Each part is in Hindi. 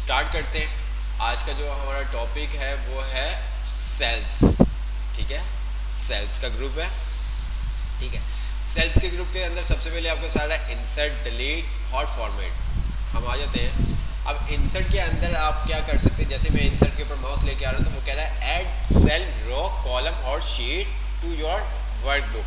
स्टार्ट करते हैं। आज का जो हमारा टॉपिक है वो है सेल्स। ठीक है, सेल्स का ग्रुप है। ठीक है, सेल्स के ग्रुप के अंदर सबसे पहले आपको सारा इंसर्ट, डिलीट और फॉर्मेट हम आ जाते हैं। अब इंसर्ट के अंदर आप क्या कर सकते हैं, जैसे मैं इंसर्ट के ऊपर माउस लेके आ रहा हूँ तो वो कह रहा है ऐड सेल, रो, कॉलम और शीट टू योर वर्कबुक।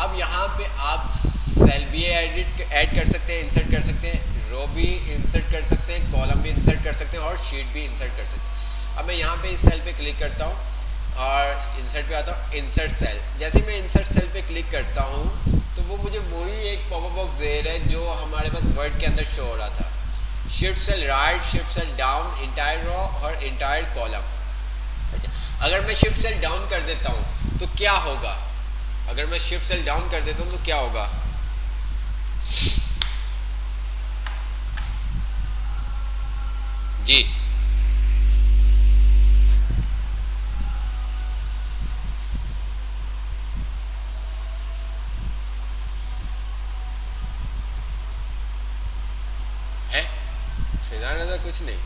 अब यहाँ पे आप सेल भी ऐड कर सकते हैं, इंसर्ट कर सकते हैं, रो भी इंसर्ट कर सकते हैं, कॉलम भी इंसर्ट कर सकते हैं और शीट भी इंसर्ट कर सकते हैं। अब मैं यहाँ पे इस सेल पे क्लिक करता हूँ और इंसर्ट पे आता हूँ, इंसर्ट सेल। जैसे मैं इंसर्ट सेल पे क्लिक करता हूँ तो वो मुझे वही एक पॉपअप बॉक्स दे रहा है जो हमारे पास वर्ड के अंदर शो हो रहा था। Shift cell right, shift cell down, entire row और इंटायर कॉलम। अच्छा, अगर मैं शिफ्ट सेल डाउन कर देता हूँ तो क्या होगा? अगर मैं शिफ्ट सेल डाउन कर देता हूँ तो क्या होगा? जी, है फिलहाल ऐसा कुछ नहीं।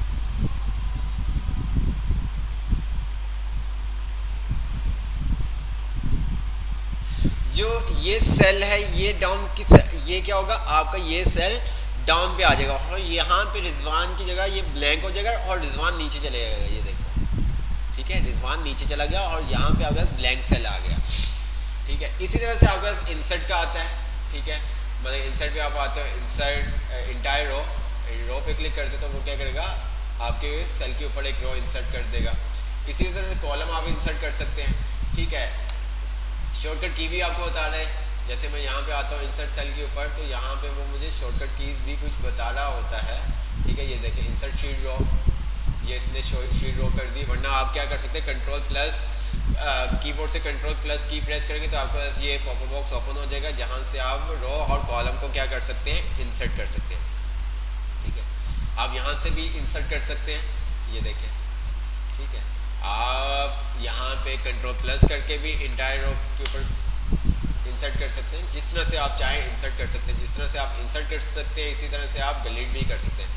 जो ये सेल है ये डाउन की ये क्या होगा आपका, ये सेल डाउन पे आ जाएगा और यहाँ पे रिजवान की जगह ये ब्लैंक हो जाएगा और रिजवान नीचे चले जाएगा। ये देखो, ठीक है, रिजवान नीचे चला गया और यहाँ पे आपके पास ब्लैंक सेल आ गया। ठीक है, इसी तरह से आपके पास इंसर्ट का आता है। ठीक है, मतलब इंसर्ट पे आप आते हो, इंसर्ट इंटायर रो, रो पे क्लिक करते तो वो क्या करेगा, आपके सेल के ऊपर एक रो इंसर्ट कर देगा। इसी तरह से कॉलम आप इंसर्ट कर सकते हैं। ठीक है, शॉर्टकट की भी आपको बता रहा है। जैसे मैं यहाँ पे आता हूँ इंसर्ट सेल के ऊपर तो यहाँ पे वो मुझे शॉर्टकट कीज भी कुछ बता रहा होता है। ठीक है, ये देखिए इंसर्ट शीट रो, ये इसने शीट रो कर दी। वरना आप क्या कर सकते हैं, कंट्रोल प्लस कीबोर्ड से कंट्रोल प्लस की प्रेस करेंगे तो आपके पास ये पॉपअप बॉक्स ओपन हो जाएगा जहाँ से आप रो और कॉलम को क्या कर सकते हैं, इंसर्ट कर सकते हैं। ठीक है, आप यहाँ से भी इंसर्ट कर सकते हैं, ये देखें। ठीक है, आप यहाँ पे कंट्रोल प्लस करके भी इंटायर रो के ऊपर इंसर्ट कर सकते हैं। जिस तरह से आप चाहें इंसर्ट कर सकते हैं, जिस तरह से आप इंसर्ट कर सकते हैं इसी तरह से आप डिलीट भी कर सकते हैं।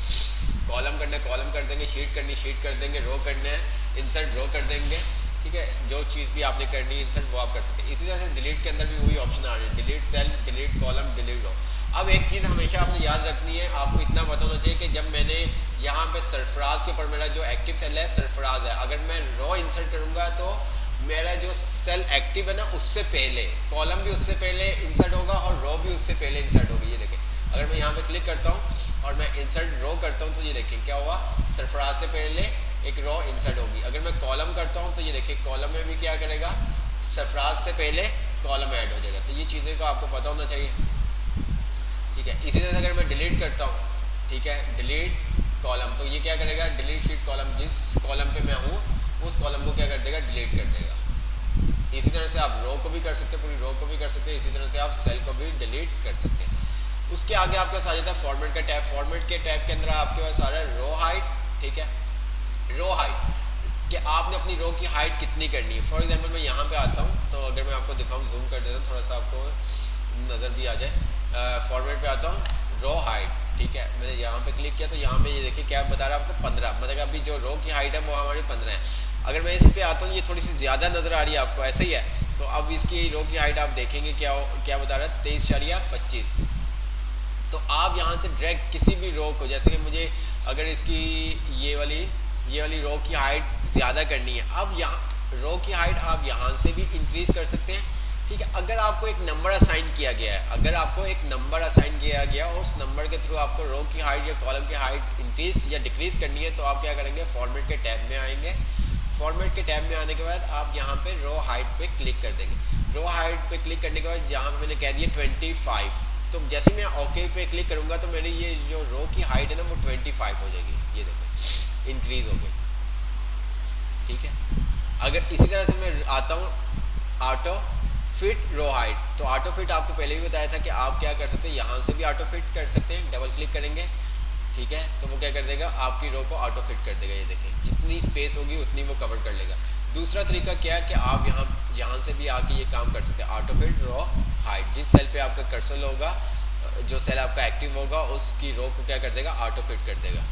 कॉलम करना है कॉलम कर देंगे, शीट करनी शीट कर देंगे, रो करना है इंसर्ट रो कर देंगे। ठीक है, जो चीज़ भी आपने करनी है इंसर्ट वो आप कर सकते हैं। इसी तरह से डिलीट के अंदर भी वही ऑप्शन आ रहे हैं, delete cell, delete column, delete row. अब एक चीज़ हमेशा आपने याद रखनी है, आपको इतना पता होना चाहिए कि जब मैंने यहाँ पे सरफराज के ऊपर मेरा जो एक्टिव सेल है सरफराज है, अगर मैं रो इंसर्ट करूँगा तो मेरा जो सेल एक्टिव है ना उससे पहले कॉलम भी उससे पहले इंसर्ट होगा और रो भी उससे पहले इंसर्ट होगी। ये देखें, अगर मैं यहाँ पे क्लिक करता हूँ और मैं इंसर्ट रो करता हूँ तो ये देखें क्या हुआ, सरफराज से पहले एक रो इंसर्ट होगी। अगर मैं कॉलम करता हूँ तो ये देखिए कॉलम में भी क्या करेगा, सरफराज से पहले कॉलम ऐड हो जाएगा। तो ये चीज़ें को आपको पता होना चाहिए। ठीक है, इसी तरह से अगर मैं डिलीट करता हूँ, ठीक है, डिलीट कॉलम, तो ये क्या करेगा, डिलीट शीट कॉलम, जिस कॉलम पे मैं हूँ उस कॉलम को क्या कर देगा, डिलीट कर देगा। इसी तरह से आप रो को भी कर सकते हैं, पूरी रो को भी कर सकते हैं। इसी तरह से आप सेल को भी डिलीट कर सकते हैं। उसके आगे आपके पास आ जाता है फॉर्मेट का टैब। फॉर्मेट के टैब के अंदर आपके पास आ रहा है रो हाइट। ठीक है, रो हाइट कि आपने अपनी रो की हाइट कितनी करनी है। फॉर एग्जांपल मैं यहाँ पे आता हूँ तो अगर मैं आपको दिखाऊँ, जूम कर देता हूँ थोड़ा सा आपको नज़र भी आ जाए। फॉर्मेट पे आता हूँ, रो हाइट। ठीक है, मैंने यहाँ पे क्लिक किया तो यहाँ पे ये देखिए क्या बता रहा है आपको, 15। मतलब अभी जो रो की हाइट है वो हमारी 15 है। अगर मैं इस पे आता हूँ, ये थोड़ी सी ज़्यादा नज़र आ रही है आपको, ऐसे ही है। तो अब इसकी रो की हाइट आप देखेंगे क्या बता रहा है, 23.25। तो आप यहाँ से डायरेक्ट किसी भी रो को, जैसे कि मुझे अगर इसकी ये वाली रो की हाइट ज़्यादा करनी है, अब यहाँ रो की हाइट आप यहाँ से भी इंक्रीज़ कर सकते हैं। ठीक है, अगर आपको एक नंबर असाइन किया गया है, अगर आपको एक नंबर असाइन किया गया और उस नंबर के थ्रू आपको रो की हाइट या कॉलम की हाइट इंक्रीज़ या डिक्रीज़ करनी है तो आप क्या करेंगे, फॉर्मेट के टैब में आएंगे। फॉर्मेट के टैब में आने के बाद आप यहाँ पे रो हाइट पे क्लिक कर देंगे। रो हाइट पे क्लिक करने के बाद यहाँ पे मैंने कह दिया 25, तो जैसे मैं ओके पे क्लिक करूँगा तो मेरी ये जो रो की हाइट है ना वो 25 हो जाएगी। ये देखें इंक्रीज़ हो गई। ठीक है, अगर इसी तरह से मैं आता हूँ ऑटो फिट रो हाइट, तो ऑटो फिट आपको पहले भी बताया था कि आप क्या कर सकते हैं, यहाँ से भी ऑटो फिट कर सकते हैं। डबल क्लिक करेंगे, ठीक है, तो वो क्या कर देगा, आपकी रो को ऑटो फिट कर देगा। ये देखें जितनी स्पेस होगी उतनी वो कवर कर लेगा। दूसरा तरीका क्या है कि आप यहाँ से भी आके ये काम कर सकते हैं, ऑटो फिट रो हाइट। जिस सेल पे आपका कर्सर होगा, जो सेल आपका एक्टिव होगा उसकी रो को क्या कर देगा, ऑटो फिट कर देगा।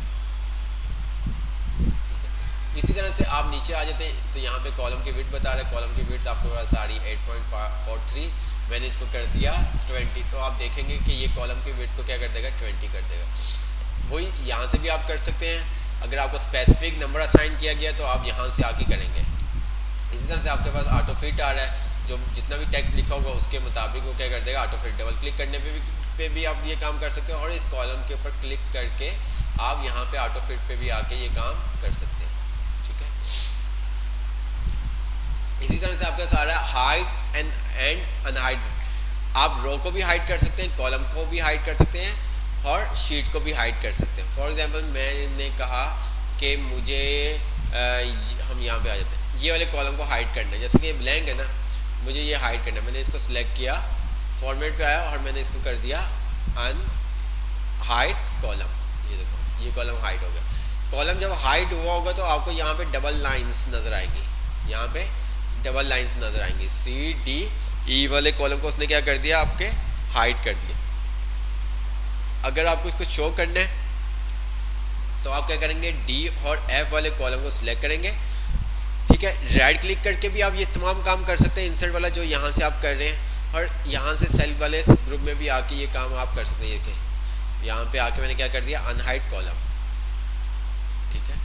तरह से आप नीचे आ जाते हैं तो यहाँ पे कॉलम की विड्थ बता रहा है, कॉलम की विड्थ आपके पास आ रही 8.43, मैंने इसको कर दिया 20। तो आप देखेंगे कि ये कॉलम की विड्थ को क्या कर देगा, 20 कर देगा। वही यहाँ से भी आप कर सकते हैं, अगर आपको स्पेसिफिक नंबर असाइन किया गया तो आप यहाँ से आके करेंगे। इसी तरह से आपके पास ऑटो फिट आ रहा है, जो जितना भी टेक्स्ट लिखा होगा उसके मुताबिक वो क्या कर देगा, ऑटो फिट। डबल क्लिक करने पे भी आप ये काम कर सकते हैं, और इस कॉलम के ऊपर क्लिक करके आप यहाँ पे ऑटो फिट पे भी आके ये काम कर सकते हैं, ठीक है। इसी तरह से आपका सारा हाइड एंड अनहाइड, आप रो को भी हाइड कर सकते हैं, कॉलम को भी हाइड कर सकते हैं, और शीट को भी हाइड कर सकते हैं। फॉर एग्जांपल मैंने कहा कि मुझे हम यहाँ पे आ जाते हैं, ये वाले कॉलम को हाइड करना है, जैसे कि ये ब्लैंक है ना, मुझे ये हाइड करना है। मैंने इसको सिलेक्ट किया, फॉर्मेट पे आया और मैंने इसको कर दिया अनहाइड कॉलम। ये देखो ये कॉलम हाइड हो गया। कॉलम जब हाइड हुआ होगा तो आपको यहाँ पे डबल लाइंस नज़र आएंगी, यहाँ पे डबल लाइंस नज़र आएंगी। सी डी ई वाले कॉलम को उसने क्या कर दिया, आपके हाइड कर दिया। अगर आपको इसको शो करना है तो आप क्या करेंगे, डी और एफ वाले कॉलम को सिलेक्ट करेंगे, ठीक है। राइट क्लिक करके भी आप ये तमाम काम कर सकते हैं, इंसर्ट वाला जो यहाँ से आप कर रहे हैं, और यहाँ से सेल वाले ग्रुप में भी आके ये काम आप कर सकते हैं। ये कि यहाँ पे आके मैंने क्या कर दिया, अनहाइड कॉलम, ठीक है।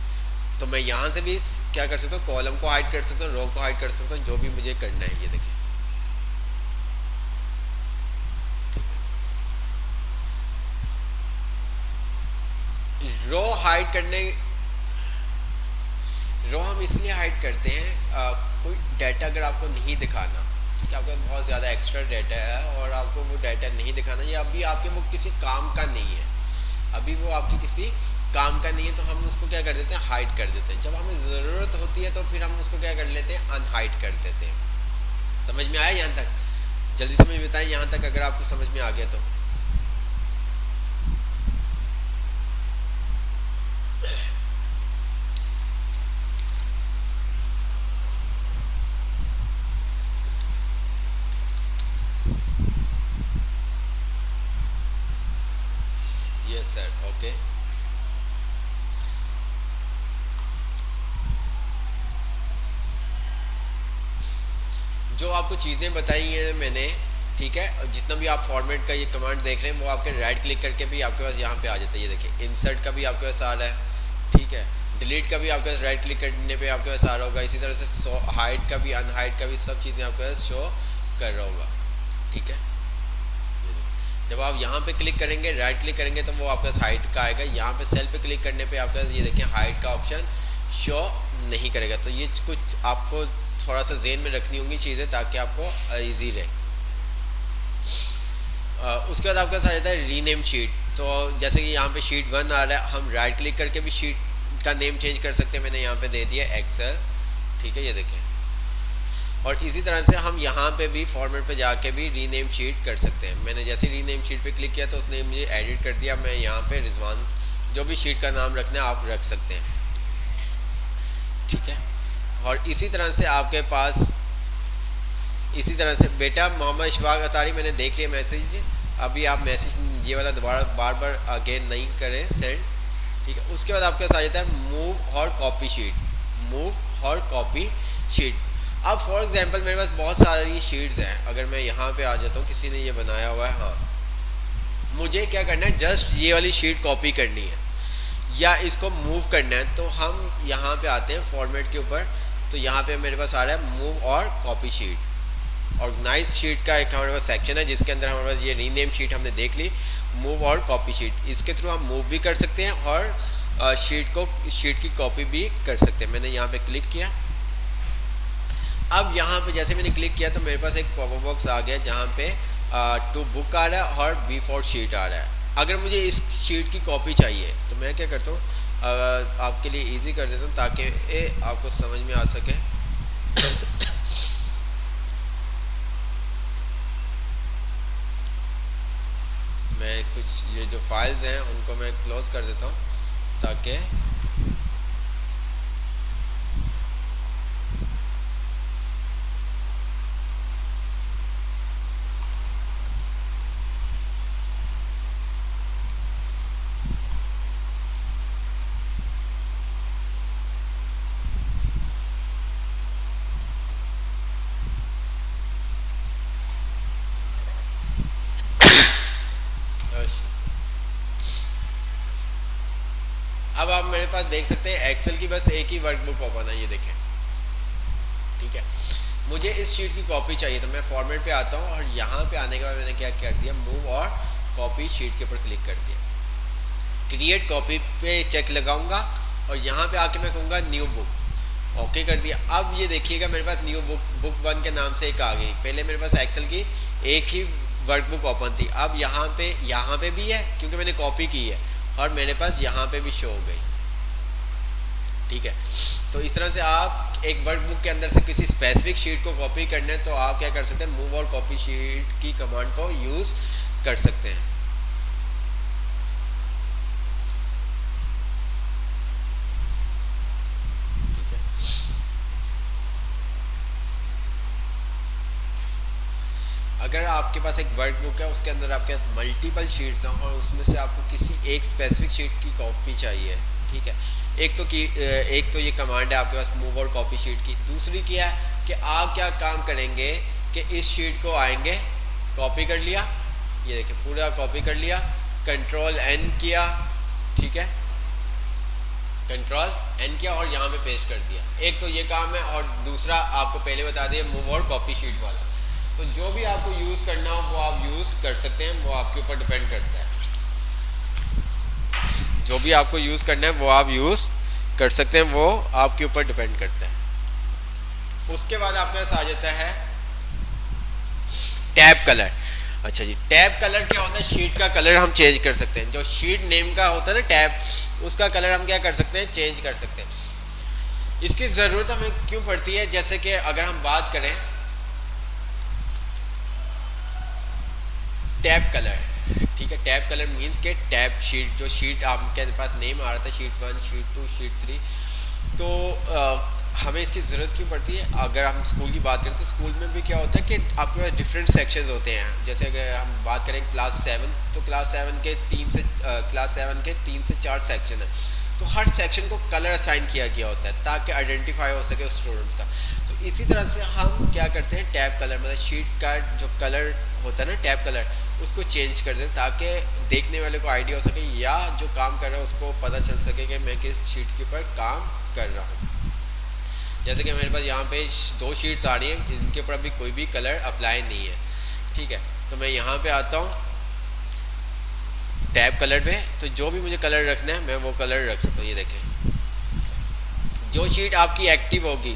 तो मैं यहाँ से भी क्या कर सकता हूँ, कॉलम को हाइड कर सकता हूँ, रो को हाइड कर सकता हूँ, जो भी मुझे करना है। ये देखिए रो हाइड करने, रो हम इसलिए हाइड करते हैं, कोई डाटा अगर आपको नहीं दिखाना, ठीक है, आपका बहुत ज़्यादा एक्स्ट्रा डाटा है और आपको वो डाटा नहीं दिखाना, या अभी आपके वो किसी काम का नहीं है, अभी वो आपकी किसी काम का नहीं है, तो हम उसको क्या कर देते हैं, हाइड कर देते हैं। जब हमें ज़रूरत होती है तो फिर हम उसको क्या कर लेते हैं, अनहाइड कर देते हैं। समझ में आया यहाँ तक? जल्दी से मुझे बताएं यहाँ तक, अगर आपको समझ में आ गया तो। Yes sir, okay. जो आपको चीज़ें बताई हैं मैंने, ठीक है, जितना भी आप फॉर्मेट का ये कमांड देख रहे हैं वो आपके राइट क्लिक करके भी आपके पास यहाँ पे आ जाता है। ये देखिए इंसर्ट का भी आपके पास आ रहा है, ठीक है, डिलीट का भी आपके पास राइट क्लिक करने पे आपके पास आ रहा होगा। इसी तरह से हाइड का भी, अनहाइड का भी, सब चीज़ें आपके पास शो कर रहा होगा, ठीक है। जब आप यहाँ पे क्लिक करेंगे, राइट क्लिक करेंगे, तो वो आपके पास हाइड का आएगा। यहाँ पे सेल पे क्लिक करने पे आपके पास ये देखिए हाइड का ऑप्शन शो नहीं करेगा। तो ये कुछ आपको थोड़ा सा जेहन में रखनी होंगी चीज़ें, ताकि आपको इजी रहे। उसके बाद आपके पास आ जाता है रीनेम शीट। तो जैसे कि यहाँ पे शीट 1 आ रहा है, हम राइट क्लिक करके भी शीट का नेम चेंज कर सकते हैं। मैंने यहाँ पे दे दिया एक्सेल, ठीक है, ये देखें। और इसी तरह से हम यहाँ पे भी फॉर्मेट पे जाके भी रीनेम शीट कर सकते हैं। मैंने जैसे रीनेम शीट पे क्लिक किया तो उसने मुझे एडिट कर दिया। मैं यहाँ पे रिजवान, जो भी शीट का नाम रखना है आप रख सकते हैं, ठीक है। और इसी तरह से आपके पास, इसी तरह से बेटा मोहम्मद इशफाक अतारी, मैंने देख लिया मैसेज, अभी आप मैसेज ये वाला दोबारा बार बार अगेन नहीं करें सेंड, ठीक है। उसके बाद आपके पास आ जाता है मूव और कॉपी शीट, मूव और कॉपी शीट। अब फॉर एग्जांपल मेरे पास बहुत सारी शीट्स हैं, अगर मैं यहाँ पे आ जाता हूँ, किसी ने ये बनाया हुआ है, हाँ, मुझे क्या करना है, जस्ट ये वाली शीट कॉपी करनी है या इसको मूव करना है। तो हम यहाँ पे आते हैं फॉर्मेट के ऊपर, तो यहाँ पे मेरे पास आ रहा है मूव और कॉपी शीट। ऑर्गेनाइज शीट का एक हमारे पास सेक्शन है, जिसके अंदर हमारे पास ये रीनेम शीट हमने देख ली, मूव और कॉपी शीट। इसके थ्रू हम मूव भी कर सकते हैं और शीट की कॉपी भी कर सकते हैं। मैंने यहाँ पे क्लिक किया। अब यहाँ पे जैसे मैंने क्लिक किया तो मेरे पास एक पॉपअप बॉक्स आ गया, जहाँ पे टू बुक आ रहा है और B4 शीट आ रहा है। अगर मुझे इस शीट की कॉपी चाहिए तो मैं क्या करता हूँ, आपके लिए इजी कर देता हूँ ताकि आपको समझ में आ सके। मैं कुछ ये जो फाइल्स हैं उनको मैं क्लोज कर देता हूँ ताकि अब आप मेरे पास देख सकते हैं एक्सेल की बस एक ही वर्कबुक ओपन है, ये देखें। ठीक है, मुझे इस शीट की कॉपी चाहिए तो मैं फॉर्मेट पे आता हूँ और यहाँ पे आने के बाद मैंने क्या कर दिया, मूव और कॉपी शीट के ऊपर क्लिक कर दिया। क्रिएट कॉपी पे चेक लगाऊंगा और यहाँ पे आके मैं कहूँगा न्यू बुक, ओके कर दिया। अब ये देखिएगा मेरे पास न्यू बुक 1 के नाम से एक आ गई। पहले मेरे पास एक्सेल की एक ही वर्कबुक ओपन थी, अब यहाँ पे भी है क्योंकि मैंने कॉपी की है और मेरे पास यहाँ पे भी शो हो गई। ठीक है, तो इस तरह से आप एक वर्कबुक के अंदर से किसी स्पेसिफिक शीट को कॉपी करना है तो आप क्या कर सकते हैं, मूव और कॉपी शीट की कमांड को यूज कर सकते हैं। ठीक है, अगर आपके पास एक वर्कबुक है उसके अंदर आपके पास मल्टीपल शीट्स हैं और उसमें से आपको किसी एक स्पेसिफिक शीट की कॉपी चाहिए, ठीक है, एक तो ये कमांड है आपके पास मूव और कॉपी शीट की। दूसरी क्या है कि आप क्या काम करेंगे कि इस शीट को आएंगे, कॉपी कर लिया, ये देखिए पूरा कॉपी कर लिया, कंट्रोल एन किया, ठीक है, कंट्रोल एन किया और यहाँ पे पेस्ट कर दिया। एक तो ये काम है और दूसरा आपको पहले बता दिया मूव और कॉपी शीट वाला। तो जो भी आपको यूज़ करना हो वो आप यूज़ कर सकते हैं, वो आपके ऊपर डिपेंड करता है। जो भी आपको यूज़ करना है वो आप यूज़ कर सकते हैं, वो आपके ऊपर डिपेंड करता है। उसके बाद आपके पास आ जाता है टैब कलर। अच्छा जी, टैब कलर क्या होता है, शीट का कलर हम चेंज कर सकते हैं। जो शीट नेम का होता है ना टैब, उसका कलर हम क्या कर सकते हैं, चेंज कर सकते हैं। इसकी ज़रूरत हमें क्यों पड़ती है, जैसे कि अगर हम बात करें टैब कलर, ठीक है, टैब कलर मींस के टैब शीट, जो शीट आपके पास नेम आ रहा था शीट 1, शीट 2, शीट 3, तो हमें इसकी ज़रूरत क्यों पड़ती है। अगर हम स्कूल की बात करें तो स्कूल में भी क्या होता है कि आपके पास डिफरेंट सेक्शंस होते हैं। जैसे अगर हम बात करें क्लास 7, तो क्लास 7 के 3 से 4 सेक्शन है, तो हर सेक्शन को कलर असाइन किया गया होता है ताकि आइडेंटिफाई हो सके उस स्टूडेंट का। तो इसी तरह से हम क्या करते हैं, टैब कलर मतलब शीट का जो कलर होता है ना टैब कलर, उसको चेंज कर दें ताकि देखने वाले को आइडिया हो सके या जो काम कर रहा है उसको पता चल सके कि मैं किस शीट के ऊपर काम कर रहा हूँ। जैसे कि मेरे पास यहाँ पे 2 शीट्स आ रही हैं, इनके ऊपर अभी कोई भी कलर अप्लाई नहीं है, ठीक है, तो मैं यहाँ पे आता हूँ टैब कलर पे, तो जो भी मुझे कलर रखना है मैं वो कलर रख सकता हूँ। ये देखें, जो शीट आपकी एक्टिव होगी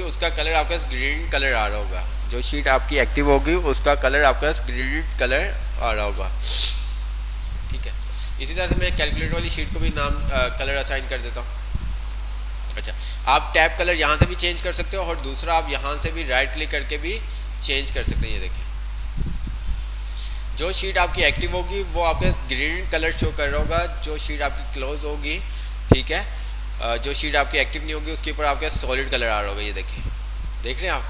उसका कलर आपके पास ग्रीन कलर आ रहा होगा। जो शीट आपकी एक्टिव होगी उसका कलर आपके पास ग्रीन कलर आ रहा होगा, ठीक है। इसी तरह से मैं कैलकुलेटर वाली शीट को भी नाम कलर असाइन कर देता हूँ। अच्छा, आप टैब कलर यहाँ से भी चेंज कर सकते हो और दूसरा आप यहाँ से भी राइट क्लिक करके भी चेंज कर सकते हैं। ये देखें, जो शीट आपकी एक्टिव होगी वो आपके ग्रीन कलर शो कर रहा होगा, जो शीट आपकी क्लोज होगी, ठीक है, जो शीट आपकी एक्टिव नहीं होगी उसके ऊपर आपके सॉलिड कलर आ रहा होगा। ये देखें, देख रहे हैं आप।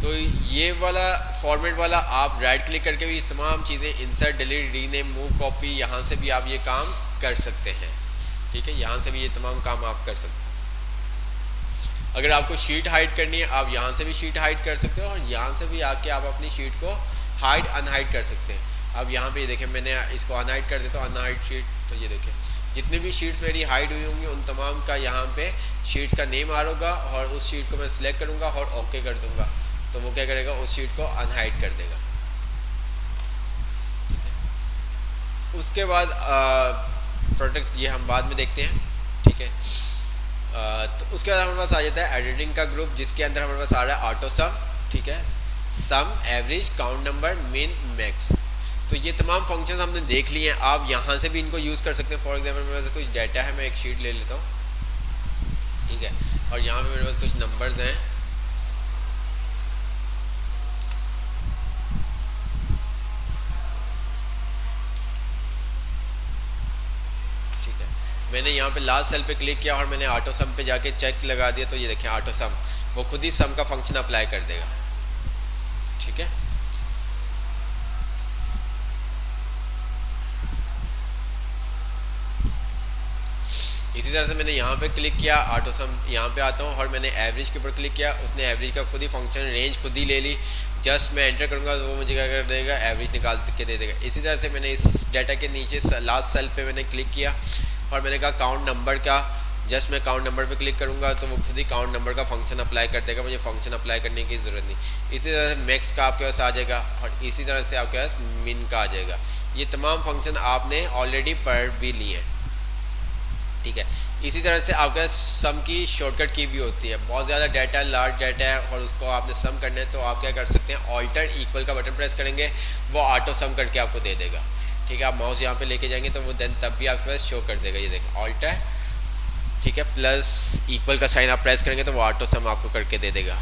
तो ये वाला फॉर्मेट वाला आप राइट क्लिक करके भी तमाम चीज़ें insert, delete, rename, move, copy, यहाँ से भी आप ये काम कर सकते हैं, ठीक है, यहाँ से भी ये तमाम काम आप कर सकते हैं। अगर आपको शीट हाइड करनी है आप यहाँ से भी शीट हाइड कर सकते हो और यहाँ से भी आके आप अपनी शीट को हाइड अनहाइड कर सकते हैं। अब यहाँ पे देखें, मैंने इसको अनहाइड कर देता हूँ, अनहाइड शीट, तो ये देखें जितनी भी शीट्स मेरी हाइड हुई होंगी उन तमाम का यहाँ पे शीट्स का नेम आ रहा होगा और उस शीट को मैं सिलेक्ट करूँगा और ओके कर दूँगा, तो वो क्या करेगा, उस शीट को अनहाइड कर देगा, ठीक है। उसके बाद प्रोडक्ट ये हम बाद में देखते हैं, ठीक है। तो उसके बाद हमारे पास आ जाता है एडिटिंग का ग्रुप, जिसके अंदर हमारे पास आ रहा है ऑटो सम, ठीक है, सम, एवरेज, काउंट नंबर, मिन, मैक्स। तो ये तमाम फंक्शंस हमने देख लिए हैं, आप यहाँ से भी इनको यूज़ कर सकते हैं। फॉर एग्जांपल मेरे पास कुछ डाटा है, मैं एक शीट ले लेता हूँ, ठीक है, और यहाँ पे मेरे पास कुछ नंबर्स हैं, मैंने यहाँ पे लास्ट सेल पे क्लिक किया और मैंने ऑटो सम पे जाके चेक लगा दिया, तो ये देखें ऑटो सम वो खुद ही सम का फंक्शन अप्लाई कर देगा, ठीक है। इसी तरह से मैंने यहाँ पे क्लिक किया, ऑटो सम यहाँ पे आता हूँ और मैंने एवरेज के ऊपर क्लिक किया, उसने एवरेज का खुद ही फंक्शन रेंज खुद ही ले ली। जस्ट मैं एंटर करूँगा तो वो मुझे क्या कर देगा, एवरेज निकाल के दे देगा। इसी तरह से मैंने इस डाटा के नीचे लास्ट सेल पे मैंने क्लिक किया और मैंने कहा काउंट नंबर का, जस्ट मैं काउंट नंबर पे क्लिक करूँगा तो वो खुद ही काउंट नंबर का फंक्शन अप्लाई कर देगा, मुझे फंक्शन अप्लाई करने की ज़रूरत नहीं। इसी तरह से मैक्स का आपके पास आ जाएगा और इसी तरह से आपके पास मिन का आ जाएगा। ये तमाम फंक्शन आपने ऑलरेडी पढ़ भी लिए हैं, ठीक है। इसी तरह से आपके सम की शॉर्टकट की भी होती है। बहुत ज़्यादा डाटा, लार्ज डाटा है और उसको आपने सम करना है तो आप क्या कर सकते हैं, ऑल्टर इक्वल का बटन प्रेस करेंगे, वो ऑटो सम करके आपको दे देगा, ठीक है। आप माउस यहाँ पे लेके जाएंगे तो वो देन तब भी आपके पास शो कर देगा, ये देखो ऑल्टर, ठीक है, प्लस इक्वल का साइन आप प्रेस करेंगे तो वो ऑटो सम आपको करके दे देगा।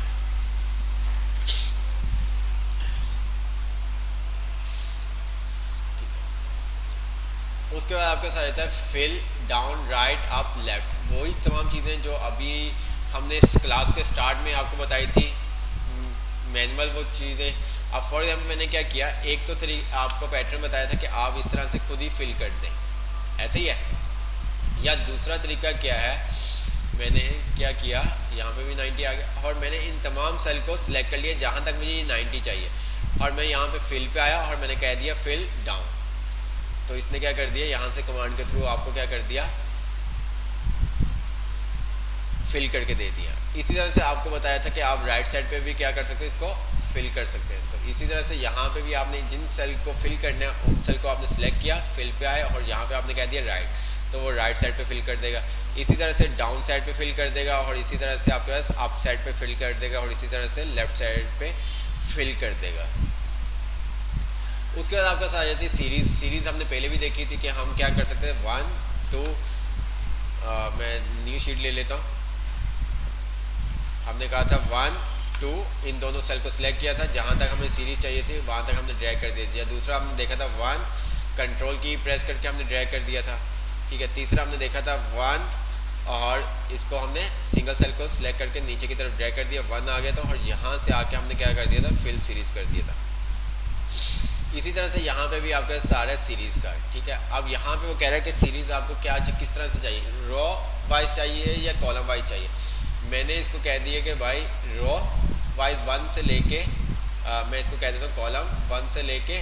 उसके बाद आपके साथ आता है fill down right up left, वही तमाम चीज़ें जो अभी हमने इस क्लास के स्टार्ट में आपको बताई थी, मैनुअल वो चीज़ें। अब फॉर एग्जाम्पल मैंने क्या किया, एक तो आपको पैटर्न बताया था कि आप इस तरह से खुद ही फिल कर दें, ऐसे ही है। या दूसरा तरीका क्या है, मैंने क्या किया, यहाँ पे भी 90 आ गया और मैंने इन तमाम सेल को सिलेक्ट कर लिया जहाँ तक मुझे ये 90 चाहिए और मैं यहाँ पे फिल पे आया और मैंने कह दिया फिल डाउन, तो इसने क्या कर दिया, यहाँ से कमांड के थ्रू आपको क्या कर दिया, फिल करके दे दिया। इसी तरह से आपको बताया था कि आप राइट साइड पे भी क्या कर सकते हैं, इसको फिल कर सकते हैं। तो इसी तरह से यहाँ पे भी आपने जिन सेल को फिल करना है उन सेल को आपने सिलेक्ट किया, फिल पे आए और यहाँ पे आपने कह दिया राइट, तो वो राइट साइड पे फिल कर देगा। इसी तरह से डाउन साइड पे फिल कर देगा और इसी तरह से आपके पास अप साइड पे फिल कर देगा और इसी तरह से लेफ्ट साइड पे फिल कर देगा। उसके बाद आपके पास आ जाती है सीरीज़। सीरीज़ हमने पहले भी देखी थी कि हम क्या कर सकते हैं, 1 2, मैं न्यू शीट ले लेता हूँ। हमने कहा था 1 2, इन दोनों सेल को सिलेक्ट किया था, जहाँ तक हमें सीरीज़ चाहिए थी वहाँ तक हमने ड्रैग कर दिया। दूसरा हमने देखा था 1, कंट्रोल की प्रेस करके हमने ड्रैग कर दिया था, ठीक है। तीसरा हमने देखा था 1 और इसको हमने सिंगल सेल को सिलेक्ट करके नीचे की तरफ ड्रैग कर दिया, 1 आ गया था और यहाँ से आके हमने क्या कर दिया था, फिल सीरीज़ कर दिया था। इसी तरह से यहाँ पे भी आपका सारा सीरीज़ का, ठीक है। अब यहाँ पे वो कह रहा है कि सीरीज़ आपको क्या किस तरह से चाहिए, रो वाइज चाहिए या कॉलम वाइज चाहिए। मैंने इसको कह दिया कि भाई रो वाइज 1 से लेके मैं इसको कह देता हूँ कॉलम 1 से लेके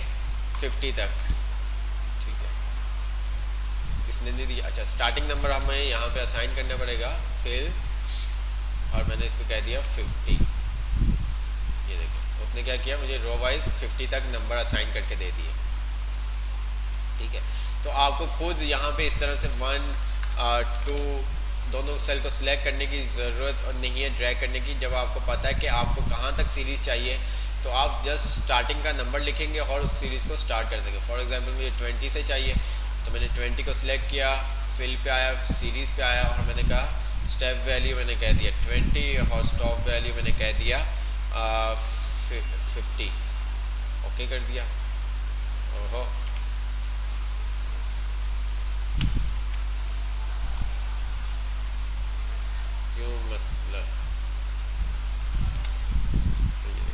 50 तक, ठीक है। इसने नहीं दिया, अच्छा स्टार्टिंग नंबर हमें यहाँ पे असाइन करना पड़ेगा, फिर और मैंने इसको कह दिया 50। ये देखिए उसने क्या किया, मुझे रो वाइज 50 तक नंबर असाइन करके दे दिए, ठीक है। तो आपको खुद यहाँ पे इस तरह से 1 2 दोनों सेल को सिलेक्ट करने की ज़रूरत और नहीं है ड्रैग करने की। जब आपको पता है कि आपको कहाँ तक सीरीज़ चाहिए तो आप जस्ट स्टार्टिंग का नंबर लिखेंगे और उस सीरीज़ को स्टार्ट कर देंगे। फॉर एग्जांपल मुझे 20 से चाहिए तो मैंने 20 को सिलेक्ट किया, फिल पे आया, सीरीज़ पे आया और मैंने कहा स्टेप वैल्यू मैंने कह दिया 20 और स्टॉप वैल्यू मैंने कह दिया 50, ओके कर दिया। ओहो क्यों मसला, तो ये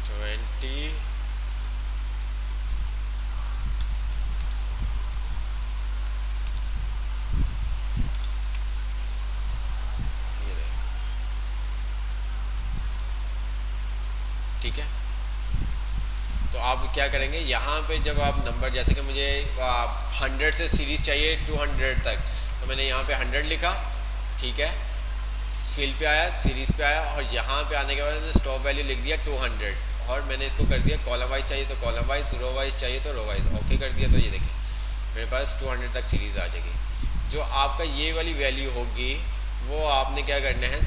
20 ठीक है। तो आप क्या करेंगे, यहाँ पे जब आप नंबर, जैसे कि मुझे 100 से सीरीज़ चाहिए 200 तक, तो मैंने यहाँ पे 100 लिखा, ठीक है। फिल पे आया, सीरीज़ पे आया और यहाँ पे आने के बाद मैंने स्टॉप वैल्यू लिख दिया 200 और मैंने इसको कर दिया कॉलम वाइज चाहिए तो कॉलम वाइज, रो वाइज चाहिए तो रो वाइज, ओके कर दिया। तो ये देखिए मेरे पास 200 तक सीरीज़ आ जाएगी। जो आपका ये वाली वैल्यू होगी वो आपने क्या करना है,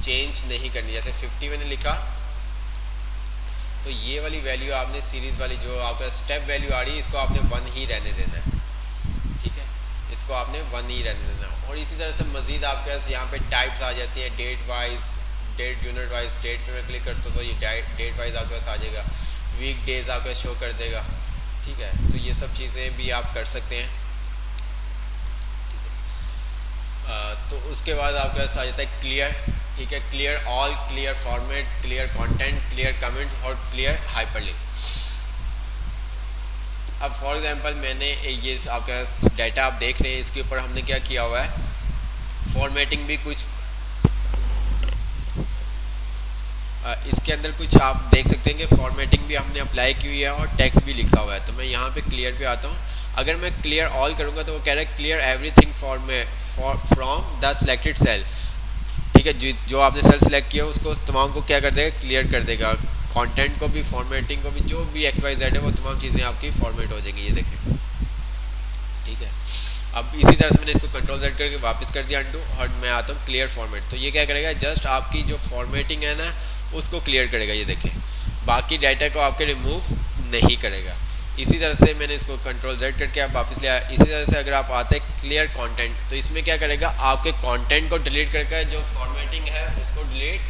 चेंज नहीं करनी। जैसे 50 मैंने लिखा तो ये वाली वैल्यू आपने सीरीज़ वाली जो आपका स्टेप वैल्यू आ रही है इसको आपने 1 ही रहने देना है, ठीक है। इसको आपने 1 ही रहने देना। और इसी तरह से मज़ीद आपके पास यहाँ पे टाइप्स आ जाती हैं, date wise, date unit wise. Date पे मैं क्लिक करता हूँ तो ये डेट वाइज आपके पास आ जाएगा, वीक डेज आपके पास शो कर देगा, ठीक है। तो ये सब चीज़ें भी आप कर सकते हैं, ठीक है। तो उसके बाद आपके पास आ जाता है क्लियर, ठीक है। Clear all, clear format, clear content, clear comment और क्लियर हाइपरलिंक। अब फॉर एग्जांपल मैंने ये आपका डाटा आप देख रहे हैं, इसके ऊपर हमने क्या किया हुआ है, फॉर्मेटिंग भी कुछ इसके अंदर कुछ आप देख सकते हैं कि फॉर्मेटिंग भी हमने अप्लाई की हुई है और टेक्स्ट भी लिखा हुआ है। तो मैं यहाँ पे क्लियर पे आता हूँ। अगर मैं क्लियर ऑल करूँगा तो वो कह रहा है clear everything from the selected cell. ठीक है, जो आपने सेल सेलेक्ट किया उसको तमाम को क्या कर देगा, क्लियर कर देगा। कंटेंट को भी, फॉर्मेटिंग को भी, जो भी XYZ है वो तमाम चीज़ें आपकी फॉर्मेट हो जाएंगी। ये देखें, ठीक है। अब इसी तरह से मैंने इसको कंट्रोल Z करके वापस कर दिया अंडू, और मैं आता हूँ क्लियर फॉर्मेट। तो ये क्या करेगा, जस्ट आपकी जो फॉर्मेटिंग है ना उसको क्लियर करेगा। ये देखें, बाकी डाटा को आपके रिमूव नहीं करेगा। इसी तरह से मैंने इसको कंट्रोल Z करके आप वापस ले आया। इसी तरह से अगर आप आते हैं क्लियर कंटेंट, तो इसमें क्या करेगा, आपके कंटेंट को डिलीट करके जो फॉर्मेटिंग है उसको डिलीट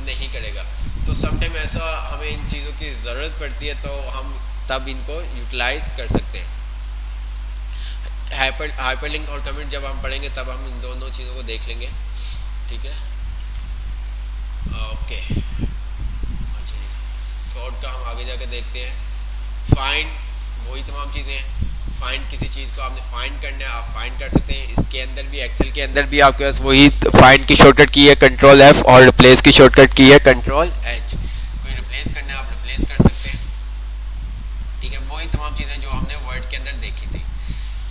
नहीं करेगा। तो समटाइम ऐसा हमें इन चीज़ों की ज़रूरत पड़ती है, तो हम तब इनको यूटिलाइज कर सकते हैं। हाइपरलिंक और कमेंट जब हम पढ़ेंगे तब हम इन दोनों चीज़ों को देख लेंगे। ठीक है, ओके। अच्छा, शॉर्ट का हम आगे जाके देखते हैं। फाइंड, वही तमाम चीज़ें हैं। फाइंड, किसी चीज़ को आपने फाइंड करना है, आप फाइंड कर सकते हैं। इसके अंदर भी, एक्सेल के अंदर भी आपके पास वही फाइंड की शॉर्टकट की है कंट्रोल F, और रिप्लेस की शॉर्टकट की है कंट्रोल H। कोई रिप्लेस करना है आप रिप्लेस कर सकते हैं। ठीक है, वही तमाम चीज़ें जो हमने वर्ड के अंदर देखी थी,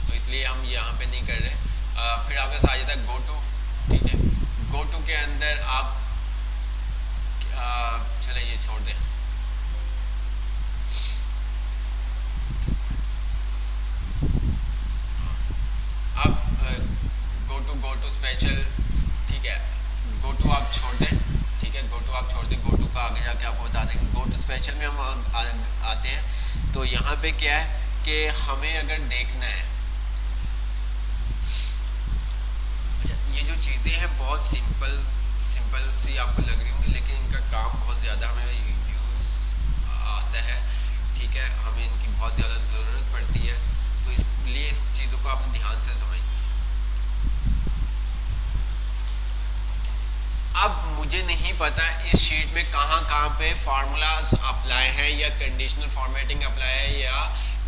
तो इसलिए हम यहाँ पे नहीं कर रहे। फिर आपके साथ आ जाता है गो टू। ठीक है, गो टू के अंदर आप चले ये छोड़ दें। अब गो टू स्पेशल। ठीक है, गो टू आप छोड़ दें। ठीक है, गो टू आप छोड़ दें, गो टू का आगे जाके आपको बता देंगे। गो टू स्पेशल में हम आते हैं। तो यहाँ पे क्या है कि हमें अगर देखना है, अच्छा ये जो चीज़ें हैं बहुत सिंपल सी आपको लग रही होंगी, लेकिन इनका काम बहुत ज़्यादा हमें यूज़ आता है। ठीक है, हमें इनकी बहुत ज़्यादा ज़रूरत पड़ती है, तो इसलिए इस चीज़ों को आपने ध्यान से समझना है। अब मुझे नहीं पता इस शीट में कहाँ पे फार्मूलाज अप्लाई हैं, या कंडीशनल फॉर्मेटिंग अप्लाई है, या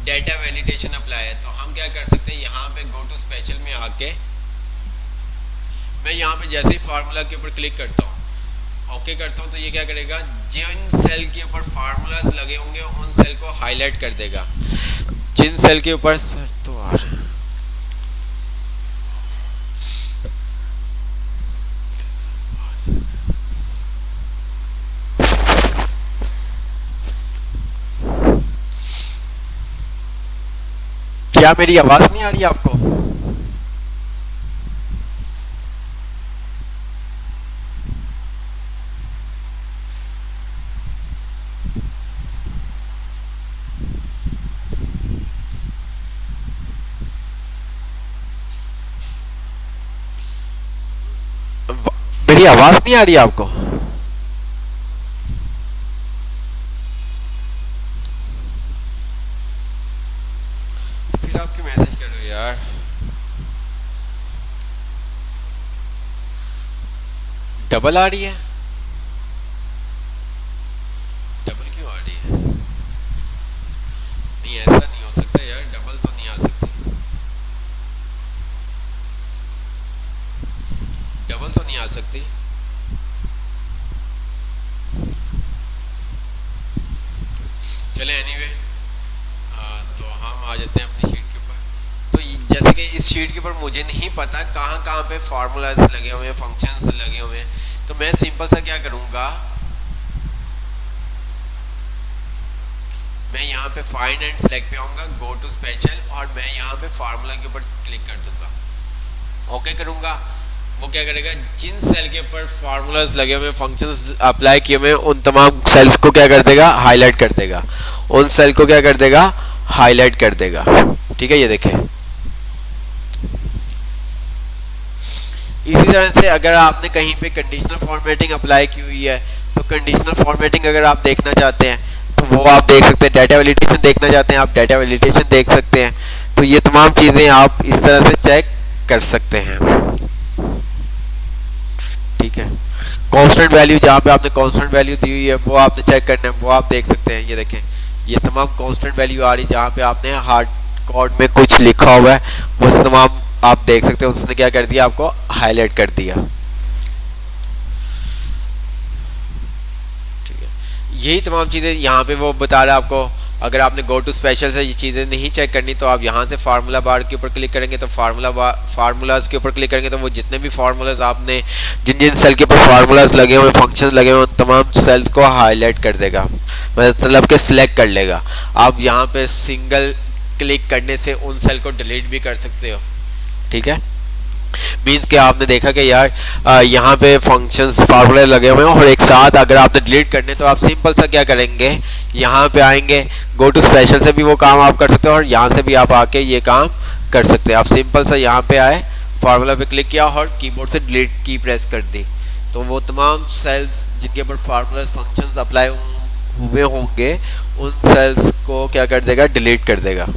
डेटा वैलिडेशन अप्लाई है। तो हम क्या कर सकते हैं, यहाँ पे गो टू स्पेशल में आके मैं यहाँ पे जैसे ही फार्मूला के ऊपर क्लिक करता हूँ, ओके करता हूँ, तो ये क्या करेगा, जिन सेल के ऊपर फार्मूलाज लगे होंगे उन सेल को हाईलाइट कर देगा। जिन सेल के ऊपर सर तो आ रहा है, क्या मेरी आवाज नहीं आ रही आपको? मेरी आवाज नहीं आ रही आपको? फिर आपके मैसेज करो यार। डबल आ रही है? डबल क्यों आ रही है? नहीं ऐसा नहीं हो सकता यार, डबल तो नहीं आ सकती। डबल तो नहीं आ सकती। चले एनीवे, तो हम आ जाते हैं अपनी शीट के ऊपर। तो जैसे कि इस शीट के ऊपर मुझे नहीं पता कहाँ पे फार्मूलाज लगे हुए हैं, फंक्शंस लगे हुए हैं, तो मैं सिंपल सा क्या करूँगा, मैं यहाँ पे फाइंड एंड सेलेक्ट पे आऊँगा, गो टू स्पेशल, और मैं यहाँ पे फार्मूला के ऊपर क्लिक कर दूंगा, ओके करूँगा। वो क्या करेगा, जिन सेल के ऊपर फार्मूलाज लगे हुए, फंक्शंस अप्लाई किए हुए, उन तमाम सेल्स को क्या कर देगा, हाईलाइट कर देगा। उन सेल को क्या कर देगा, हाईलाइट कर देगा। ठीक है, ये देखें। इसी तरह से अगर आपने कहीं पे कंडीशनल फॉर्मेटिंग अप्लाई की हुई है, तो कंडीशनल फॉर्मेटिंग अगर आप देखना चाहते हैं तो वो आप देख सकते हैं। डाटा वैलिडेशन देखना चाहते हैं, आप डाटा वैलिडेशन देख सकते हैं। तो ये तमाम चीज़ें आप इस तरह से चेक कर सकते हैं। ठीक है, कांस्टेंट वैल्यू, जहाँ पे आपने कांस्टेंट वैल्यू दी हुई है वो आपने चेक करना है, वो आप देख सकते हैं। ये देखें, ये तमाम कांस्टेंट वैल्यू आ रही, जहाँ पे आपने हार्ड कोड में कुछ लिखा हुआ है वो तमाम आप देख सकते हो। उसने क्या कर दिया, आपको हाईलाइट कर दिया। ठीक है, यही तमाम चीज़ें यहाँ पे वो बता रहा है आपको। अगर आपने गो टू स्पेशल से ये चीज़ें नहीं चेक करनी तो आप यहाँ से फार्मूला बार के ऊपर क्लिक करेंगे, तो फार्मूलाज के ऊपर क्लिक करेंगे तो वो जितने भी फार्मूलाज आपने जिन जिन सेल के ऊपर फार्मूलाज लगे हुए, फंक्शंस लगे हुए, उन तमाम सेल्स को हाईलाइट कर देगा, मतलब कि सिलेक्ट कर लेगा। आप यहाँ पे सिंगल क्लिक करने से उन सेल को डिलीट भी कर सकते हो। ठीक है, मीन्स कि आपने देखा कि यार यहाँ पे फंक्शंस फार्मूले लगे हुए हैं और एक साथ अगर आपने डिलीट करने तो आप सिंपल सा क्या करेंगे, यहाँ पे आएंगे, गो टू स्पेशल से भी वो काम आप कर सकते हो और यहाँ से भी आप आके ये काम कर सकते हैं। आप सिंपल सा यहाँ पे आए, फार्मूला पे क्लिक किया और कीबोर्ड से डिलीट की प्रेस कर दी, तो वो तमाम सेल्स जिनके ऊपर फार्मूला फंक्शंस अप्लाई हुए होंगे उन सेल्स को क्या कर देगा, डिलीट कर देगा।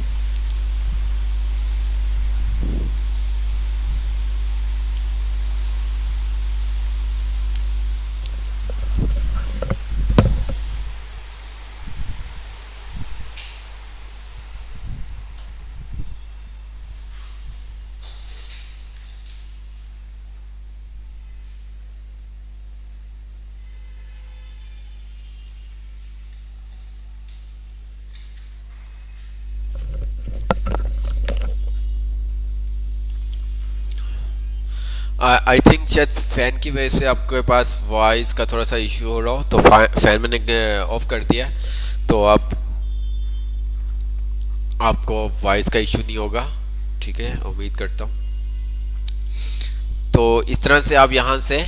आई थिंक शायद फ़ैन की वजह से आपके पास वॉइस का थोड़ा सा इशू हो रहा हो, तो फ़ैन मैंने ऑफ कर दिया, तो अब आपको वॉइस का इशू नहीं होगा। ठीक है, उम्मीद करता हूँ। तो इस तरह से आप यहाँ से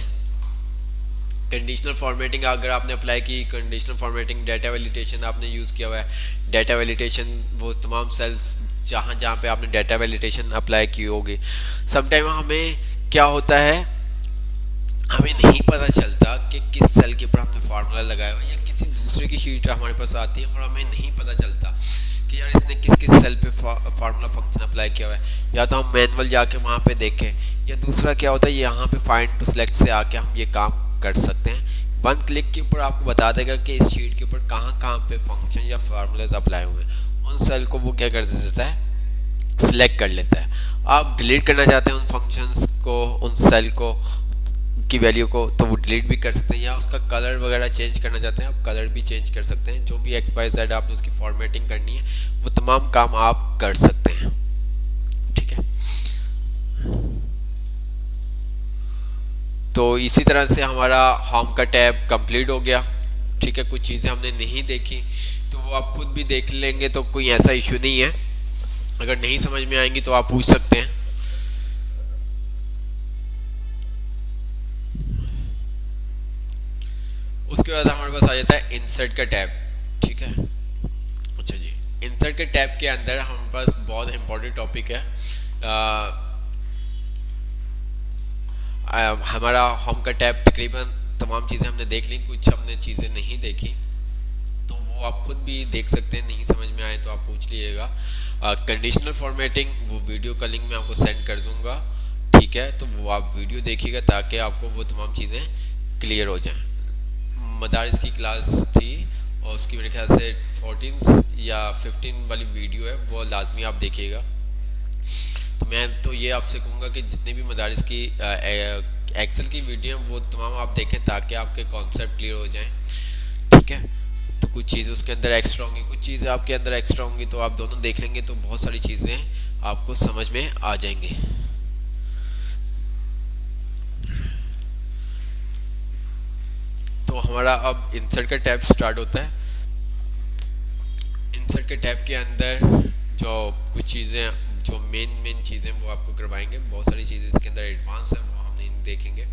कंडीशनल फॉर्मेटिंग अगर आपने अप्लाई की, कंडीशनल फॉर्मेटिंग, डाटा वैलिडेशन आपने यूज़ किया हुआ है, डाटा वैलिडेशन वो तमाम सेल्स जहाँ जहाँ पे आपने डाटा वैलिडेशन अप्लाई की होगी। समटाइम हमें क्या होता है, हमें नहीं पता चलता कि किस सेल के ऊपर हमने फार्मूला लगाया हुआ, या किसी दूसरे की शीट हमारे पास आती है और हमें नहीं पता चलता कि यार इसने किस किस सेल पे फार्मूला फंक्शन अप्लाई किया हुआ है, या तो हम मैनुअल जाके वहाँ पे देखें, या दूसरा क्या होता है यहाँ पे फाइंड टू सेलेक्ट से आके हम ये काम कर सकते हैं। वन क्लिक के ऊपर आपको बता देगा कि इस शीट के ऊपर कहाँ कहाँ पे फंक्शन या फार्मूलाज अप्लाई हुए हैं, उन सेल को वो क्या कर देता है, सिलेक्ट कर लेता है। आप डिलीट करना चाहते हैं उन फंक्शंस को, उन सेल को की वैल्यू को, तो वो डिलीट भी कर सकते हैं, या उसका कलर वगैरह चेंज करना चाहते हैं आप कलर भी चेंज कर सकते हैं। जो भी XYZ आपने उसकी फॉर्मेटिंग करनी है वो तमाम काम आप कर सकते हैं। ठीक है, तो इसी तरह से हमारा होम का टैब कंप्लीट हो गया। ठीक है, कुछ चीज़ें हमने नहीं देखी तो वो आप खुद भी देख लेंगे, तो कोई ऐसा इशू नहीं है। अगर नहीं समझ में आएंगी तो आप पूछ सकते हैं। उसके बाद हमारे पास आ जाता है इंसर्ट का टैब। ठीक है, अच्छा जी, इंसर्ट के टैब के अंदर हमारे पास बहुत इंपॉर्टेंट टॉपिक है। हमारा होम का टैब तकरीबन तमाम चीज़ें हमने देख ली, कुछ हमने चीज़ें नहीं देखी, तो वो आप खुद भी देख सकते हैं। नहीं समझ में आए तो आप पूछ लीजिएगा। कंडीशनल फॉर्मेटिंग वो वीडियो का लिंक मैं आपको सेंड कर दूंगा। ठीक है, तो वो आप वीडियो देखिएगा ताकि आपको वो तमाम चीज़ें क्लियर हो जाएं। मदारिस की क्लास थी और उसकी मेरे ख्याल से 14 या 15 वाली वीडियो है, वो लाजमी आप देखिएगा। तो मैं तो ये आपसे कहूँगा कि जितने भी मदारिस की एक्सेल की वीडियो हैं वो तमाम आप देखें ताकि आपके कॉन्सेप्ट क्लियर हो जाएं। ठीक है, तो कुछ चीज़ें उसके अंदर एक्स्ट्रा होंगी, कुछ चीज़ें आपके अंदर एक्स्ट्रा होंगी, तो आप दोनों देख लेंगे तो बहुत सारी चीज़ें आपको समझ में आ जाएंगी। तो हमारा अब इंसर्ट का टैब स्टार्ट होता है। इंसर्ट के टैब के अंदर जो कुछ चीज़ें, जो मेन चीज़ें वो आपको करवाएंगे। बहुत सारी चीज़ें इसके अंदर एडवांस है, वो हम नहीं देखेंगे।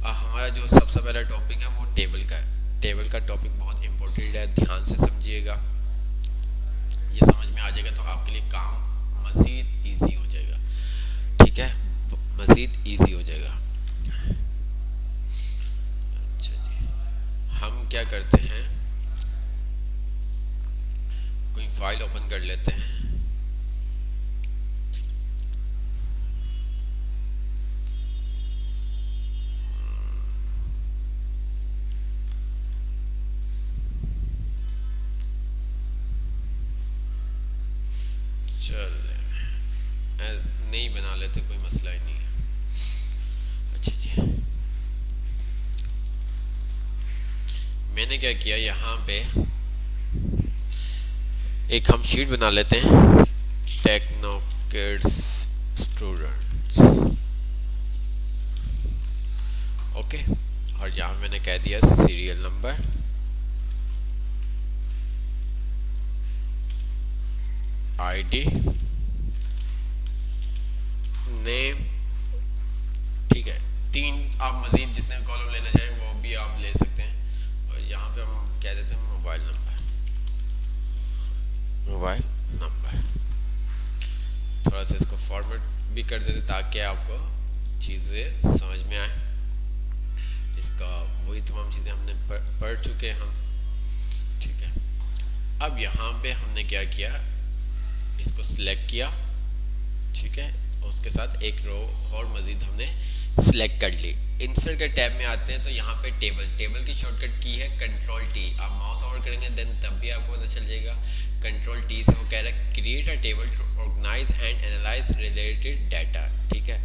हमारा जो सबसे पहला टॉपिक है वो टेबल का है। टेबल का टॉपिक बहुत इंपॉर्टेंट है, ध्यान से समझिएगा। ये समझ में आ जाएगा तो आपके लिए काम मज़ीद ईजी हो जाएगा। ठीक है, मज़ीद ईजी हो जाएगा। अच्छा जी, हम क्या करते हैं, कोई फाइल ओपन कर लेते हैं। चल नहीं बना लेते, कोई मसला ही नहीं है। अच्छा जी, मैंने क्या किया यहाँ पे एक हम शीट बना लेते हैं, टेक्नो किड्स स्टूडेंट्स, ओके। और यहाँ मैंने कह दिया सीरियल नंबर, आईडी, नेम, ठीक है। 3 आप मजीद जितने कॉलम लेना चाहें वो भी आप ले सकते हैं। और यहाँ पे हम कह देते हैं मोबाइल नंबर, मोबाइल नंबर। थोड़ा सा इसको फॉर्मेट भी कर देते ताकि आपको चीज़ें समझ में आए। इसका वही तमाम चीज़ें हमने पढ़ चुके हैं हम, ठीक है। अब यहाँ पे हमने क्या किया, इसको सिलेक्ट किया, ठीक है। उसके साथ एक रो और मज़ीद हमने सिलेक्ट कर ली। इंसर्ट के टैब में आते हैं तो यहाँ पे टेबल की शॉर्टकट की है कंट्रोल टी। आप माउस ओवर करेंगे देन तब भी आपको पता चल जाएगा। कंट्रोल टी से वो कह रहा है create a table to organise and analyse related data, ठीक है।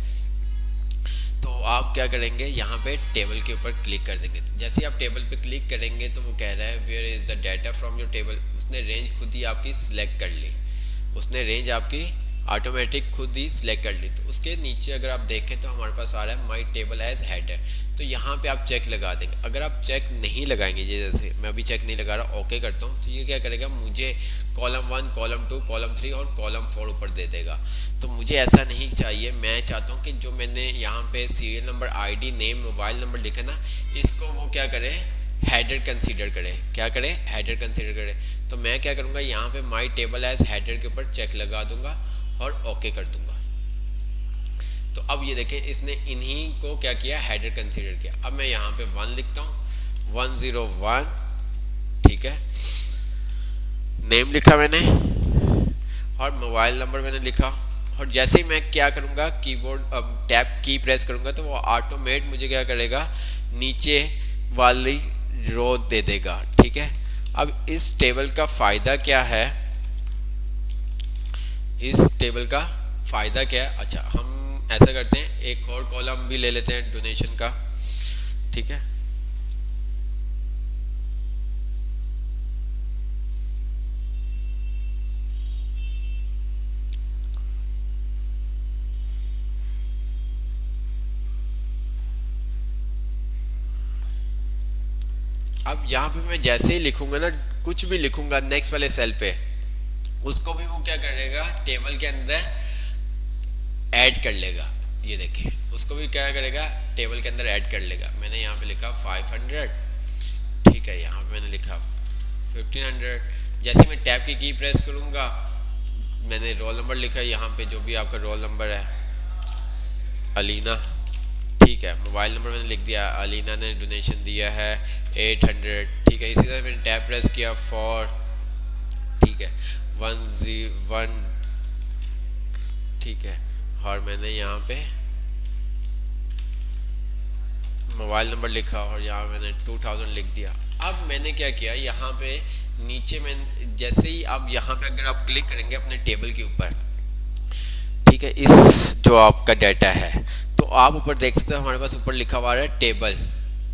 तो आप क्या करेंगे, यहाँ पे टेबल के ऊपर क्लिक कर देंगे। जैसे ही आप टेबल पे क्लिक करेंगे तो वो कह रहा है where is the data from your table. उसने रेंज खुद ही आपकी सिलेक्ट कर ली, उसने रेंज आपकी ऑटोमेटिक खुद ही सिलेक्ट कर ली। तो उसके नीचे अगर आप देखें तो हमारे पास आ रहा है माई टेबल एज हेडर। तो यहाँ पे आप चेक लगा देंगे। अगर आप चेक नहीं लगाएंगे, जैसे मैं अभी चेक नहीं लगा रहा, ओके करता हूँ, तो ये क्या करेगा, मुझे कॉलम 1, कॉलम 2, कॉलम 3 और कॉलम 4 ऊपर दे देगा। तो मुझे ऐसा नहीं चाहिए। मैं चाहता हूँ कि जो मैंने यहाँ पे serial number, ID, name, mobile number लिखा ना, इसको वो क्या करे, हेडर कंसीडर करे। क्या करे, हेडर कंसीडर करे। तो मैं क्या करूँगा, यहाँ पे माई टेबल एज हेडर के ऊपर चेक लगा दूंगा और ओके कर दूंगा। तो अब ये देखें, इसने इन्हीं को क्या किया, हेडर कंसीडर किया। अब मैं यहाँ पे 1 लिखता हूँ, 101, ठीक है। नेम लिखा मैंने और मोबाइल नंबर मैंने लिखा। और जैसे ही मैं क्या करूँगा, कीबोर्ड टैब की प्रेस करूँगा तो वो ऑटोमेट मुझे क्या करेगा, नीचे वाली रो दे देगा, ठीक है। अब इस टेबल का फ़ायदा क्या है, इस टेबल का फ़ायदा क्या है। अच्छा, हम ऐसा करते हैं, एक और कॉलम भी ले लेते हैं डोनेशन का, ठीक है। अब यहाँ पे मैं जैसे ही लिखूंगा ना, कुछ भी लिखूंगा नेक्स्ट वाले सेल पे, उसको भी वो क्या करेगा, टेबल के अंदर ऐड कर लेगा। ये देखिए, उसको भी क्या करेगा, टेबल के अंदर ऐड कर लेगा। मैंने यहाँ पे लिखा 500, ठीक है। यहाँ पे मैंने लिखा 1500। जैसे मैं टैब की प्रेस करूँगा, मैंने रोल नंबर लिखा, यहाँ पे जो भी आपका रोल नंबर है, अलीना, ठीक है। मोबाइल नंबर मैंने लिख दिया, अलीना ने डोनेशन दिया है 800, ठीक है। इसी तरह मैंने टैब प्रेस किया 4, ठीक है, 101, ठीक है। और मैंने यहाँ पे मोबाइल नंबर लिखा और यहाँ मैंने 2000 लिख दिया। अब मैंने क्या किया, यहाँ पे नीचे में जैसे ही अब यहाँ पे अगर आप क्लिक करेंगे अपने टेबल के ऊपर, ठीक है, इस जो आपका डाटा है, तो आप ऊपर देख सकते हो हमारे पास ऊपर लिखा हुआ है टेबल।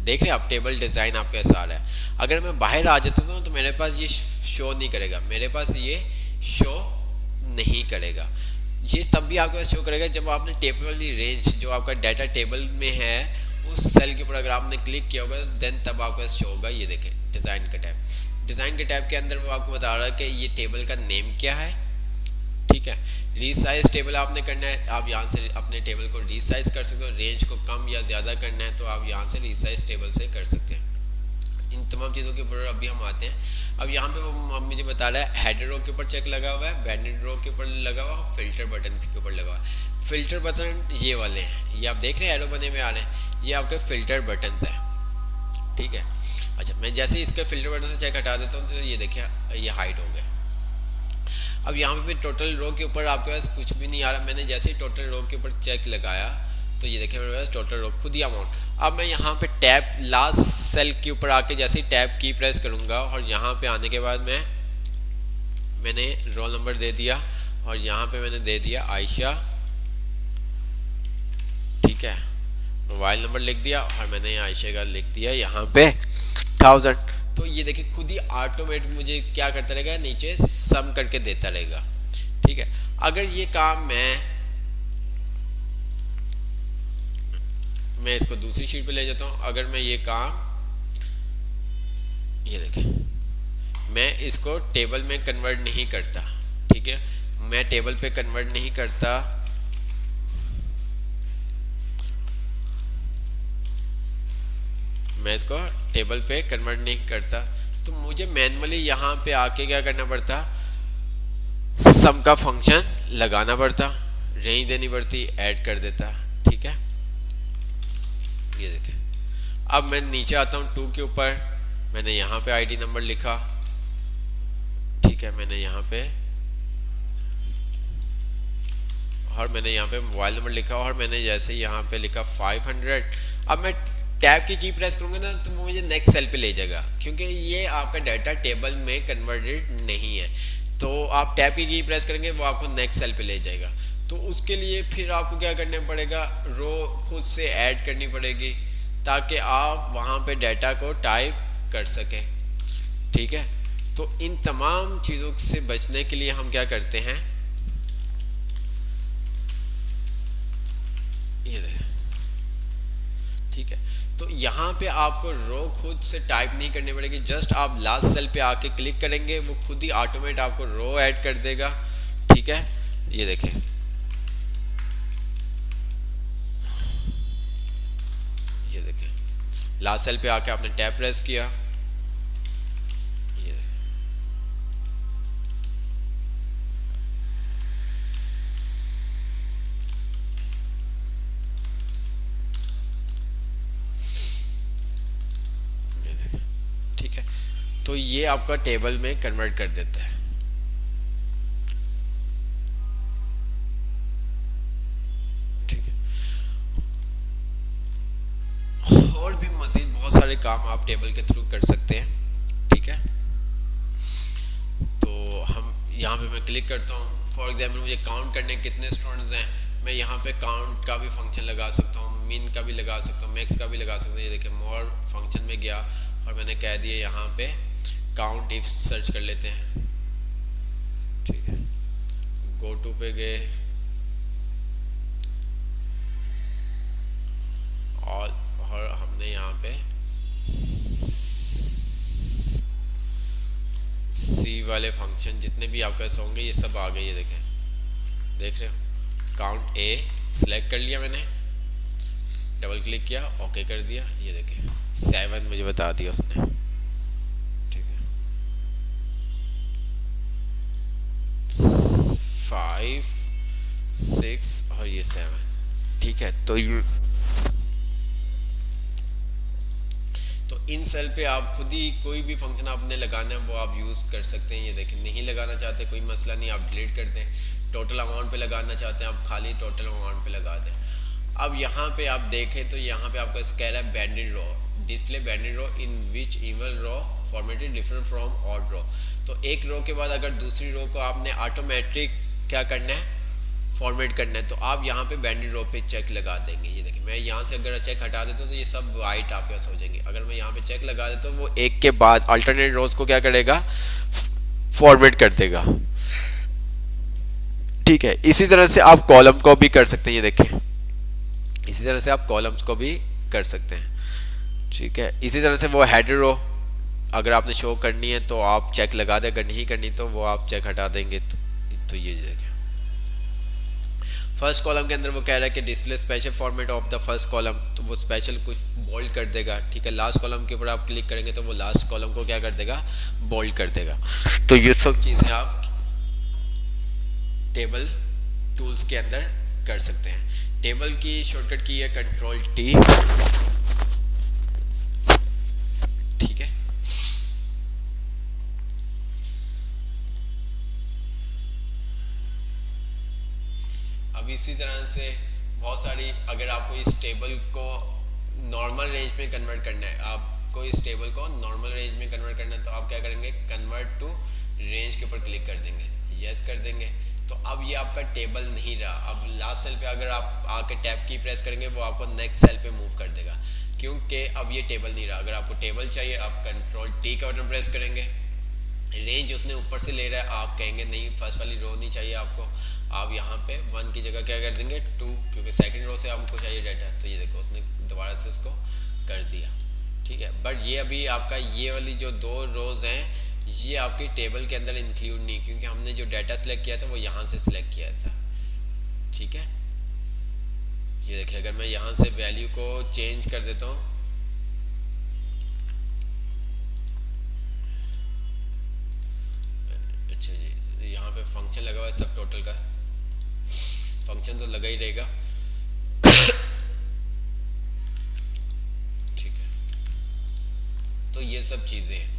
देख रहे हैं आप, टेबल डिज़ाइन आपके साथ आ रहा है। अगर मैं बाहर आ जाता हूँ तो मेरे पास ये शो नहीं करेगा, मेरे पास ये शो नहीं करेगा। ये तब भी आपके पास शो करेगा जब आपने टेबल वाली रेंज, जो आपका डाटा टेबल में है, उस सेल के ऊपर अगर आपने क्लिक किया होगा देन तब आपके पास शो होगा। ये देखें, डिज़ाइन का टैब। डिज़ाइन के टैब के अंदर वो आपको बता रहा है कि ये टेबल का नेम क्या है, ठीक है। रीसाइज टेबल आपने करना है, आप यहाँ से अपने टेबल को रीसाइज कर सकते हो। रेंज को कम या ज़्यादा करना है तो आप यहाँ से रीसाइज टेबल से कर सकते हैं। इन तमाम चीज़ों के ऊपर अभी हम आते हैं। अब यहाँ पे वो मुझे बता रहा है हेडर रो के ऊपर चेक लगा हुआ है, बैंडेड रो के ऊपर लगा हुआ है, फिल्टर बटन के ऊपर लगा हुआ है। फिल्टर बटन ये वाले हैं, ये आप देख रहे हैं एरो बने हुए आ रहे हैं, ये आपके फिल्टर बटन है, ठीक है। अच्छा, मैं जैसे ही इसके फिल्टर बटन से चेक हटा देता हूँ तो ये देखिए, ये हाइड हो गया। अब यहाँ पे टोटल रो के ऊपर आपके पास कुछ भी नहीं आ रहा। मैंने जैसे ही टोटल रो के ऊपर चेक लगाया तो ये देखिए मेरे पास टोटल रो खुद ही अमाउंट। अब मैं यहाँ पे टैब लास्ट सेल के ऊपर आके जैसे ही टैब की प्रेस करूँगा और यहाँ पे आने के बाद मैंने रोल नंबर दे दिया और यहाँ पे मैंने दे दिया आयशा, ठीक है, मोबाइल नंबर लिख दिया और मैंने यहाँ आयशा का लिख दिया यहाँ पे 1000। तो ये देखिए खुद ही ऑटोमेटिक मुझे क्या करता रहेगा, नीचे सम करके देता रहेगा, ठीक है। अगर ये काम मैं इसको दूसरी शीट पे ले जाता हूँ, अगर मैं ये काम, ये देखें, मैं इसको टेबल में कन्वर्ट नहीं करता, ठीक है, मैं टेबल पे कन्वर्ट नहीं करता, मैं इसको टेबल पे कन्वर्ट नहीं करता, तो मुझे मैनुअली यहाँ पे आके क्या करना पड़ता, सम का फंक्शन लगाना पड़ता, रेंज देनी पड़ती, ऐड कर देता, ठीक है। ये देखें, अब मैं नीचे आता हूँ 2 के ऊपर, मैंने यहाँ पे आईडी नंबर लिखा, ठीक है, मैंने यहाँ पे मोबाइल नंबर लिखा और मैंने जैसे यहाँ पे लिखा 500। अब मैं टैब की प्रेस करूँगा ना तो मुझे नेक्स्ट सेल पे ले जाएगा, क्योंकि ये आपका डाटा टेबल में कन्वर्टेड नहीं है। तो आप टैब की प्रेस करेंगे वो आपको नेक्स्ट सेल पे ले जाएगा। तो उसके लिए फिर आपको क्या करना पड़ेगा, रो खुद से ऐड करनी पड़ेगी ताकि आप वहाँ पे डाटा को टाइप कर सकें, ठीक है। तो इन तमाम चीज़ों से बचने के लिए हम क्या करते हैं, ये देखें, ठीक है। तो यहाँ पे आपको रो खुद से टाइप नहीं करनी पड़ेगी, जस्ट आप लास्ट सेल पे आके क्लिक करेंगे, वो खुद ही ऑटोमेटिक आपको रो ऐड कर देगा, ठीक है। ये देखें, ये देखें, लास्ट सेल पे आके आपने टैब प्रेस किया, ये देखें, ठीक है। तो ये आपका टेबल में कन्वर्ट कर देता है, ठीक है। और भी मजीद बहुत सारे काम आप टेबल के थ्रू कर सकते हैं, ठीक है। तो हम यहाँ पे मैं क्लिक करता हूँ, फॉर एग्जांपल मुझे काउंट करने कितने स्टूडेंट्स हैं, मैं यहाँ पे काउंट का भी फंक्शन लगा सकता हूँ, मिन का भी लगा सकता हूँ, मैक्स का भी लगा सकता हूँ। ये देखिए मोर फंक्शन में गया और मैंने कह दिया यहाँ पे काउंट इफ सर्च कर लेते हैं, ठीक है। गो टू पे गए और हमने यहाँ पे सी वाले फंक्शन जितने भी आपके पास होंगे ये सब आ गए, ये देखें, देख रहे हो, काउंट ए सिलेक्ट कर लिया मैंने, डबल क्लिक किया, ओके कर दिया, ये देखें 7 मुझे बता दिया उसने, ठीक है। 5 6 और ये 7, ठीक है। तो इन सेल पे आप खुद ही कोई भी फंक्शन आपने लगाना है वो आप यूज़ कर सकते हैं। ये देखें, नहीं लगाना चाहते कोई मसला नहीं, आप डिलीट कर दें। टोटल अमाउंट पे लगाना चाहते हैं आप खाली टोटल अमाउंट पे लगा दें। अब यहाँ पे आप देखें तो यहाँ पे आपका कह रहा है banded row, display banded row in which even row formatted different from odd row. तो एक रो के बाद अगर दूसरी रो को आपने ऑटोमेटिक क्या करना है, फॉर्मेट करना है, तो आप यहाँ पे बैंडेड रो पे चेक लगा देंगे। ये देखिए, मैं यहाँ से अगर चेक हटा देता हूँ तो ये सब वाइट आपके पास हो जाएंगे। अगर मैं यहाँ पे चेक लगा देता हूँ वो एक के बाद अल्टरनेट रोज को क्या करेगा, फॉर्मेट कर देगा, ठीक है। इसी तरह से आप कॉलम को भी कर सकते हैं, ये देखें, इसी तरह से आप कॉलम्स को भी कर सकते हैं, ठीक है। इसी तरह से वो हेडर रो अगर आपने शो करनी है तो आप चेक लगा दें, अगर नहीं करनी तो वो आप चेक हटा देंगे। तो ये देखें, फर्स्ट कॉलम के अंदर वो कह रहा है कि display special format of the first column, तो वो स्पेशल कुछ बोल्ड कर देगा, ठीक है। लास्ट कॉलम के ऊपर आप क्लिक करेंगे तो वो लास्ट कॉलम को क्या कर देगा, बोल्ड कर देगा। तो ये सब चीज़ें आप टेबल टूल्स के अंदर कर सकते हैं। टेबल की शॉर्टकट की है कंट्रोल टी, ठीक है। अब इसी तरह से बहुत सारी, अगर आपको इस टेबल को नॉर्मल रेंज में कन्वर्ट करना है, आपको इस टेबल को नॉर्मल रेंज में कन्वर्ट करना है, तो आप क्या करेंगे, कन्वर्ट टू रेंज के ऊपर क्लिक कर देंगे, यस कर देंगे। तो अब ये आपका टेबल नहीं रहा। अब लास्ट सेल पे अगर आप आके टैब की प्रेस करेंगे वो आपको नेक्स्ट सेल पे मूव कर देगा, क्योंकि अब ये टेबल नहीं रहा। अगर आपको टेबल चाहिए आप कंट्रोल टी का बटन प्रेस करेंगे, रेंज उसने ऊपर से ले रहा है, आप कहेंगे नहीं फर्स्ट वाली रो नहीं चाहिए आपको, आप यहाँ पे 1 की जगह क्या कर देंगे 2, क्योंकि सेकंड रो से हमको चाहिए डाटा। तो ये देखो उसने दोबारा से उसको कर दिया, ठीक है। बट ये अभी आपका ये वाली जो 2 रोज हैं ये आपकी टेबल के अंदर इंक्लूड नहीं, क्योंकि हमने जो डाटा सिलेक्ट किया था वो यहाँ से सिलेक्ट किया था, ठीक है। ये देखिए अगर मैं यहाँ से वैल्यू को चेंज कर देता हूँ, अच्छा जी यहाँ पे फंक्शन लगा हुआ है सब टोटल का, फंक्शन तो लगा ही रहेगा, ठीक है। तो ये सब चीज़ें हैं।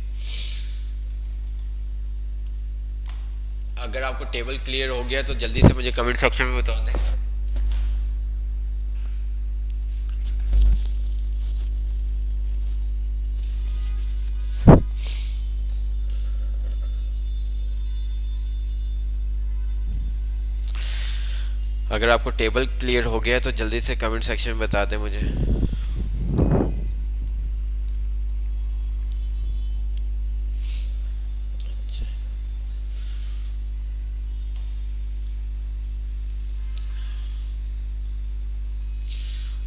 अगर आपको टेबल क्लियर हो गया तो जल्दी से मुझे कमेंट सेक्शन में बता दें। अगर आपको टेबल क्लियर हो गया तो जल्दी से कमेंट सेक्शन में बता दें मुझे।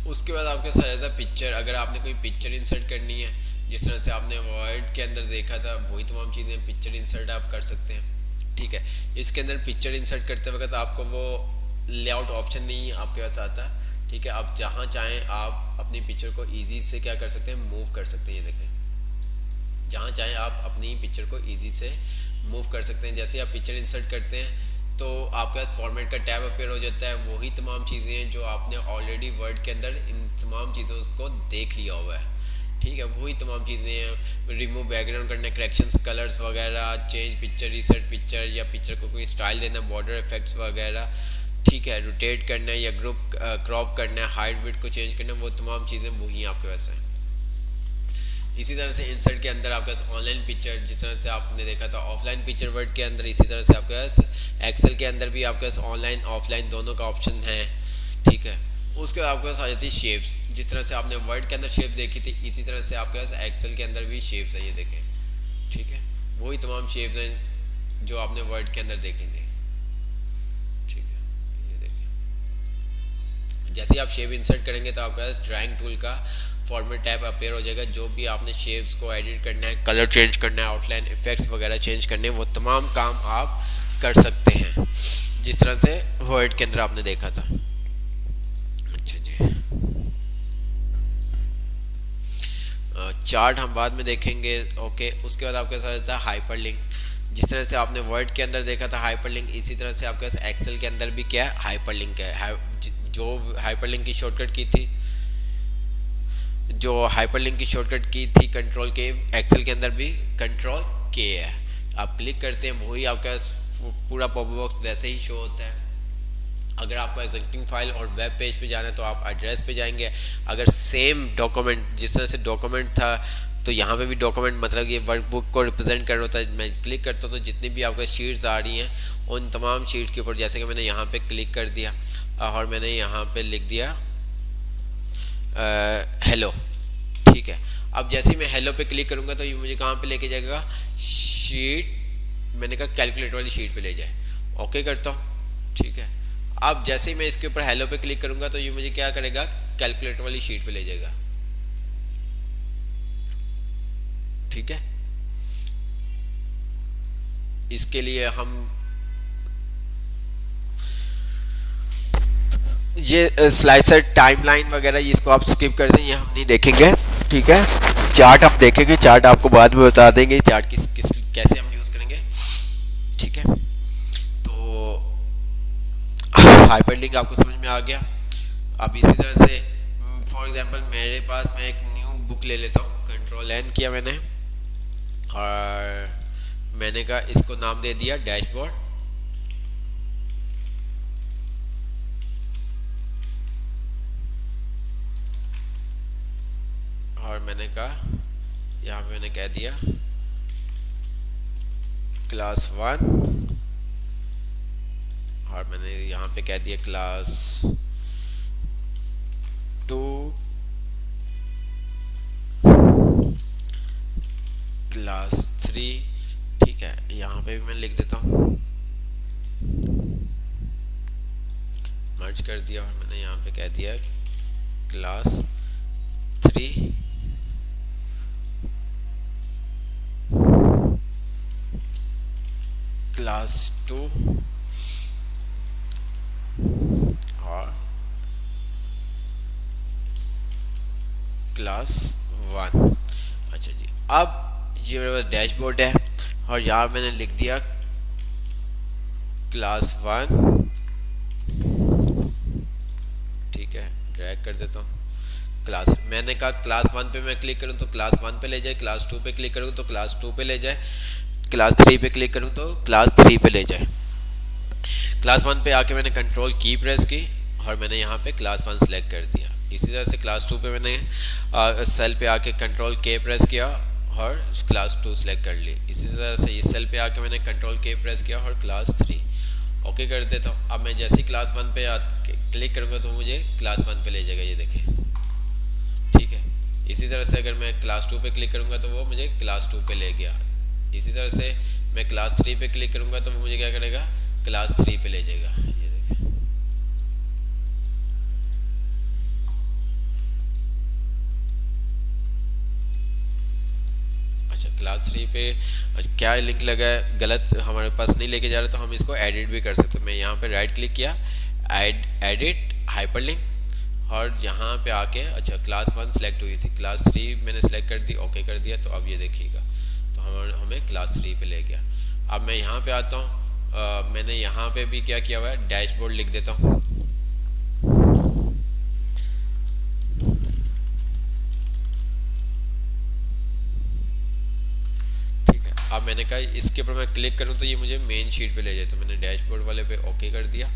उसके बाद आपके साथ आता है पिक्चर। अगर आपने कोई पिक्चर इंसर्ट करनी है, जिस तरह से आपने वर्ड के अंदर देखा था वही तमाम चीज़ें पिक्चर इंसर्ट आप कर सकते हैं, ठीक है। इसके अंदर पिक्चर इंसर्ट करते वक्त आपको वो लेआउट ऑप्शन नहीं आपके पास आता, ठीक है। आप जहाँ चाहें आप अपनी पिक्चर को ईजी से क्या कर सकते हैं, मूव कर सकते हैं। ये देखें जहाँ चाहें आप अपनी पिक्चर को ईजी से मूव कर सकते हैं। जैसे आप पिक्चर इंसर्ट करते हैं तो आपके पास फॉर्मेट का टैब अपीयर हो जाता है, वही तमाम चीज़ें हैं जो आपने ऑलरेडी वर्ड के अंदर इन तमाम चीज़ों को देख लिया हुआ है, ठीक है। वही तमाम चीज़ें हैं, रिमूव बैकग्राउंड करना, करेक्शंस, कलर्स वगैरह, चेंज पिक्चर, रीसेट पिक्चर, या पिक्चर को कोई स्टाइल देना, बॉर्डर इफेक्ट्स वगैरह, ठीक है। रोटेट करना है या ग्रुप क्रॉप करना है, हाइट विड्थ को चेंज करना, वो तमाम चीज़ें वही आपके पास हैं। इसी तरह से इंसर्ट के अंदर आपके पास ऑनलाइन पिक्चर, जिस तरह से आपने देखा था ऑफलाइन पिक्चर वर्ड के अंदर, इसी तरह से आपके पास एक्सेल के अंदर भी आपके पास ऑनलाइन ऑफलाइन दोनों का ऑप्शन है, ठीक है। उसके बाद आपके पास आ जाती है शेप्स। जिस तरह से आपने वर्ड के अंदर शेप्स देखी थी इसी तरह से आपके पास एक्सेल के अंदर भी शेप्स है, ये देखें, ठीक है। वही तमाम शेप्स हैं जो आपने वर्ड के अंदर देखी थी, ठीक है। ये देखें जैसे आप शेप इंसर्ट करेंगे तो आपके पास ड्राइंग टूल का फॉर्मेट टैब अपीयर हो जाएगा। जो भी आपने शेप्स को एडिट करना है, कलर चेंज करना है, आउटलाइन इफेक्ट्स वगैरह चेंज करने हैं, वो तमाम काम आप कर सकते हैं जिस तरह से वर्ड के अंदर आपने देखा था। अच्छा जी, चार्ट हम बाद में देखेंगे, ओके। उसके बाद आपके साथ आता है हाइपरलिंक। जिस तरह से आपने वर्ड के अंदर देखा था हाइपरलिंक, इसी तरह से आपके पास एक्सेल के अंदर भी क्या है, हाइपरलिंक है। जो हाइपरलिंक की शॉर्टकट की थी, जो हाइपरलिंक की शॉर्टकट की थी कंट्रोल के, एक्सेल के अंदर भी कंट्रोल के है। आप क्लिक करते हैं वही आपका पूरा पॉपअप बॉक्स वैसे ही शो होता है। अगर आपको एग्जिस्टिंग फाइल और वेब पेज पे जाना है तो आप एड्रेस पे जाएंगे। अगर सेम डॉक्यूमेंट, जिस तरह से डॉक्यूमेंट था तो यहाँ पे भी डॉक्यूमेंट, मतलब ये वर्कबुक को रिप्रेजेंट कर रहा होता है। मैं क्लिक करता हूँ तो जितनी भी आपके शीट्स आ रही हैं उन तमाम शीट के ऊपर, जैसे कि मैंने यहाँ पे क्लिक कर दिया और मैंने यहाँ पे लिख दिया हेलो, ठीक है। अब जैसे ही मैं हेलो पे क्लिक करूँगा तो ये मुझे कहाँ पे लेके जाएगा, शीट, मैंने कहा कैलकुलेटर वाली शीट पे ले जाए, ओके करता हूँ, ठीक है। अब जैसे ही मैं इसके ऊपर हेलो पे क्लिक करूँगा तो ये मुझे क्या करेगा, कैलकुलेटर वाली शीट पे ले जाएगा, ठीक है। इसके लिए हम ये स्लाइसर टाइमलाइन वगैरह इसको आप स्किप कर दें, ये हम नहीं देखेंगे, ठीक है। चार्ट आप देखेंगे, चार्ट आपको बाद में बता देंगे चार्ट किस कैसे हम यूज़ करेंगे, ठीक है। तो हाइपरलिंक आपको समझ में आ गया। अब इसी तरह से फॉर एग्जांपल मेरे पास, मैं एक न्यू बुक ले लेता हूँ, कंट्रोल एन किया मैंने और मैंने कहा इसको नाम दे दिया डैशबोर्ड, और मैंने कहा यहाँ पे मैंने कह दिया क्लास 1 और मैंने यहाँ पे कह दिया क्लास 2 क्लास 3। ठीक है, यहाँ पे भी मैं लिख देता हूँ, मर्ज कर दिया और मैंने यहाँ पे कह दिया क्लास 3 क्लास 2 और क्लास 1। अच्छा जी, अब ये मेरा डैशबोर्ड है और यहाँ मैंने लिख दिया क्लास 1। ठीक है, ड्रैग कर देता हूँ क्लास, मैंने कहा क्लास 1 पे मैं क्लिक करूँ तो क्लास 1 पे ले जाए, क्लास 2 पे क्लिक करूँ तो क्लास 2 पे ले जाए, क्लास 3 पे क्लिक करूँ तो क्लास 3 पे ले जाए। क्लास 1 पे आके मैंने कंट्रोल की प्रेस की और मैंने यहाँ पे क्लास 1 सेलेक्ट कर दिया। इसी तरह से क्लास 2 पे मैंने सेल पे आके कंट्रोल के प्रेस किया और क्लास 2 सेलेक्ट कर ली। इसी तरह से इस सेल पे आके मैंने कंट्रोल के प्रेस किया और क्लास 3 ओके कर देता हूँ। अब मैं जैसे ही क्लास 1 पे क्लिक करूँगा तो मुझे क्लास 1 पे ले जाएगा, ये देखें। ठीक है, इसी तरह से अगर मैं क्लास 2 पे क्लिक करूँगा तो वो मुझे क्लास 2 पे ले गया। इसी तरह से मैं क्लास 3 पे क्लिक करूँगा तो वो मुझे क्या करेगा, क्लास 3 पे ले जाएगा, ये देखें। अच्छा, क्लास 3 पे क्या लिंक लगा है, गलत हमारे पास नहीं लेके जा रहा, तो हम इसको एडिट भी कर सकते हैं। मैं यहाँ पे राइट क्लिक किया, एडिट हाइपरलिंक, और यहाँ पे आके अच्छा क्लास 1 सेलेक्ट हुई थी, क्लास 3 मैंने सेलेक्ट कर दी, ओके कर दिया। तो अब ये देखिएगा तो हमें क्लास 3 पे ले गया। अब मैं यहाँ पे आता हूँ, मैंने यहाँ पे भी क्या किया हुआ है, डैशबोर्ड लिख देता हूँ। ठीक है, अब मैंने कहा इसके ऊपर मैं क्लिक करूँ तो ये मुझे मेन शीट पे ले जाए, तो मैंने डैशबोर्ड वाले पे ओके कर दिया।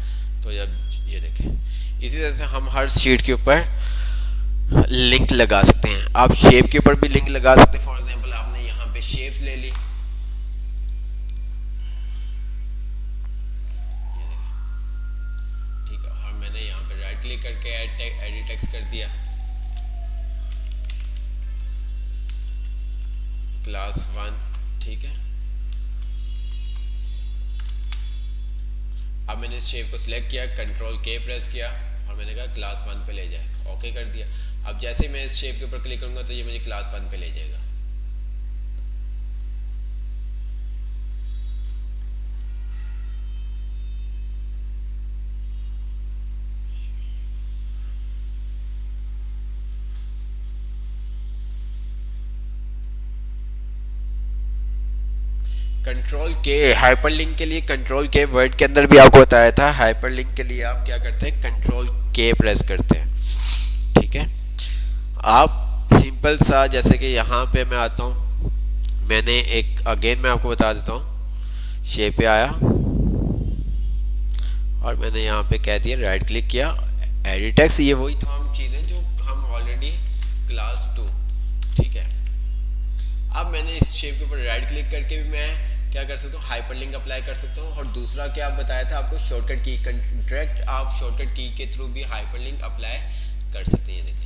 तो अब ये देखें, इसी तरह से हम हर शीट के ऊपर लिंक लगा सकते हैं। आप शेप के ऊपर भी लिंक लगा सकते हैं। फॉर एग्जांपल आपने यहाँ पे शेप ले ली, ठीक है, और मैंने यहाँ पे राइट क्लिक करके एडिट टेक्स्ट कर दिया, क्लास 1। ठीक है, अब मैंने इस शेप को सिलेक्ट किया, कंट्रोल के प्रेस किया और मैंने कहा क्लास 1 पे ले जाए, ओके कर दिया। अब जैसे ही मैं इस शेप के ऊपर क्लिक करूंगा तो ये मुझे क्लास 1 पे ले जाएगा। कंट्रोल के हाइपरलिंक के लिए, कंट्रोल के वर्ड के अंदर भी आपको बताया था, हाइपरलिंक के लिए आप क्या करते हैं, कंट्रोल के प्रेस करते हैं। ठीक है, आप सिंपल सा जैसे कि यहाँ पे मैं आता हूँ, मैंने एक अगेन मैं आपको बता देता हूँ, शेप पे आया और मैंने यहाँ पे कह दिया, राइट क्लिक किया, एडिट टेक्स्ट, ये वही तमाम चीज़ें जो हम ऑलरेडी क्लास 2। ठीक है, अब मैंने इस शेप के ऊपर राइट क्लिक करके भी मैं क्या कर सकता हूँ, हाइपरलिंक अप्लाई कर सकता हूँ। और दूसरा क्या आप बताया था आपको, शॉर्टकट की, डायरेक्ट आप शॉर्टकट की के थ्रू भी हाइपरलिंक अप्लाई कर सकते हैं। ये देखिए,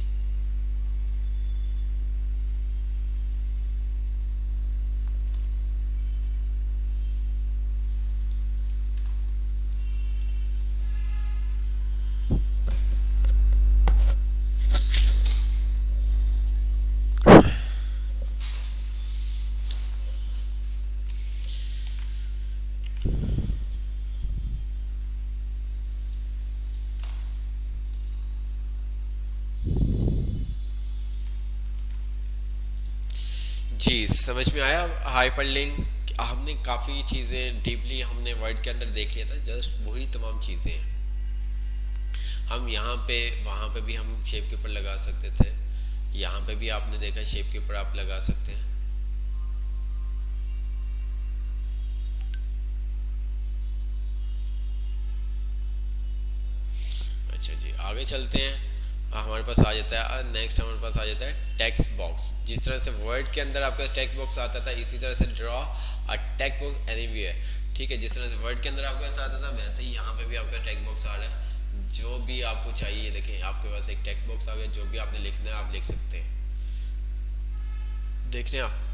जी समझ में आया। हाइपरलिंक हमने काफ़ी चीज़ें डीपली हमने वर्ड के अंदर देख लिया था, जस्ट वही तमाम चीज़ें हैं। हम यहाँ पे वहाँ पे भी हम शेप के ऊपर लगा सकते थे, यहाँ पे भी आपने देखा शेप के ऊपर आप लगा सकते हैं। अच्छा जी, आगे चलते हैं। हमारे पास आ जाता है नेक्स्ट, हमारे पास आ जाता है टेक्स्ट बॉक्स। जिस तरह से वर्ड के अंदर आपका टेक्स्ट बॉक्स आता था, इसी तरह से draw a text box anywhere. ठीक है, जिस तरह से वर्ड के अंदर आपके पास आता था वैसे ही यहाँ पे भी आपका टेक्स्ट बॉक्स आ रहा है। जो भी आपको चाहिए देखें आपके पास एक टेक्स्ट बॉक्स आ गया, जो भी आपने लिखना है आप लिख सकते हैं। देख रहे हैं आप।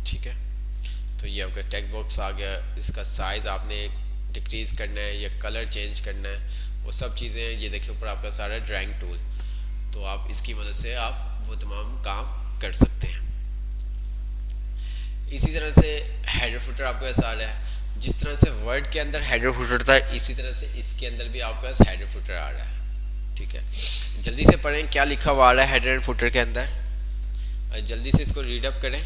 ठीक है, तो ये आपका टेक्स्ट बॉक्स आ गया। इसका साइज़ आपने डिक्रीज़ करना है या कलर चेंज करना है, वो सब चीज़ें ये देखिए ऊपर आपका सारा ड्राइंग टूल। तो आप इसकी मदद से आप वो तमाम काम कर सकते हैं। इसी तरह से हेडर फुटर आपके पास आ रहा है। जिस तरह से वर्ड के अंदर हेडर फुटर था, इसी तरह से इसके अंदर भी आपके पास हेडर फुटर आ रहा है। ठीक है, जल्दी से पढ़ें क्या लिखा हुआ आ रहा है हेडर एंड फुटर के अंदर, और जल्दी से इसको रीड अप करें।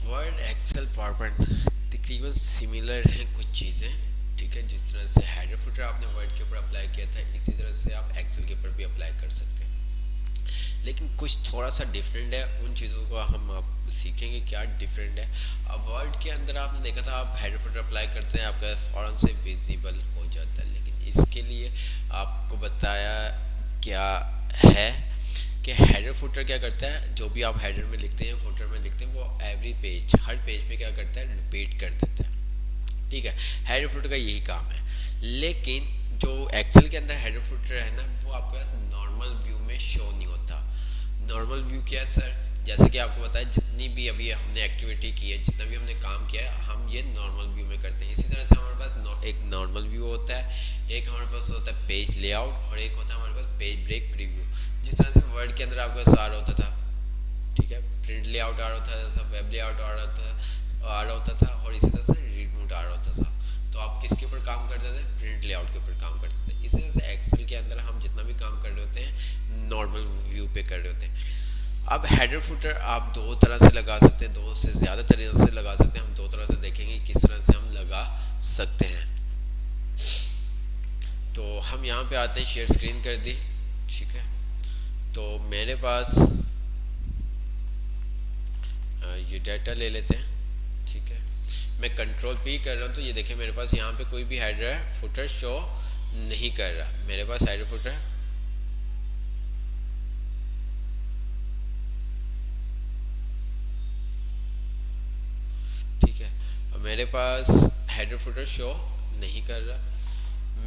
वर्ड, एक्सेल, पावरपॉइंट तकरीबन सिमिलर हैं कुछ चीज़ें। ठीक है, जिस तरह से हेडर फुटर आपने वर्ड के ऊपर अप्लाई किया था, इसी तरह से आप एक्सेल के ऊपर भी अप्लाई कर सकते हैं। लेकिन कुछ थोड़ा सा डिफरेंट है, उन चीज़ों को हम आप सीखेंगे क्या डिफरेंट है। अब वर्ड के अंदर आपने देखा था आप हेडर फुटर अप्लाई करते हैं आपका फ़ौरन से विजिबल हो जाता है, लेकिन इसके लिए आपको बताया क्या है कि हेडर फुटर क्या करता है, जो भी आप हेडर में लिखते हैं फुटर में लिखते हैं वो एवरी पेज, हर पेज पे क्या करता है, रिपीट कर देता है। ठीक है, हेडर फुटर का यही काम है। लेकिन जो एक्सेल के अंदर हेडर फुटर है ना, वो आपके पास नॉर्मल व्यू में शो नहीं होता। नॉर्मल व्यू क्या है सर, जैसे कि आपको बताया जितनी भी अभी हमने एक्टिविटी की है, जितना भी हमने काम किया है, हम ये नॉर्मल व्यू में करते हैं। इसी तरह से हमारे पास एक नॉर्मल व्यू होता है, एक हमारे पास होता है पेज लेआउट, और एक होता है हमारे पास पेज ब्रेक प्रीव्यू। जिस तरह से वर्ड के अंदर आपके पास आ रहा होता था, ठीक है, प्रिंट लेआउट आ रहा होता था, वेब लेआउट आ रहा होता था, और इसी तरह से रीड मोड आ रहा होता था। तो आप किसके ऊपर काम करते थे, प्रिंट लेआउट के ऊपर काम करते थे। इसी तरह से एक्सेल के अंदर हम जितना भी काम कर रहे होते हैं नॉर्मल व्यू पे कर रहे होते हैं। अब हेडर फुटर आप दो तरह से लगा सकते हैं, दो से ज़्यादा तरीक़ों से लगा सकते हैं। हम दो तरह से देखेंगे किस तरह से हम लगा सकते हैं। तो हम यहाँ पे आते हैं, शेयर स्क्रीन कर दी। ठीक है, तो मेरे पास ये डाटा ले लेते हैं। ठीक है, मैं कंट्रोल पी कर रहा हूँ, तो ये देखें मेरे पास यहाँ पे कोई भी हेडर फुटर शो नहीं कर रहा। मेरे पास हेडर फुटर ठीक है, मेरे पास हेडर फुटर शो नहीं कर रहा।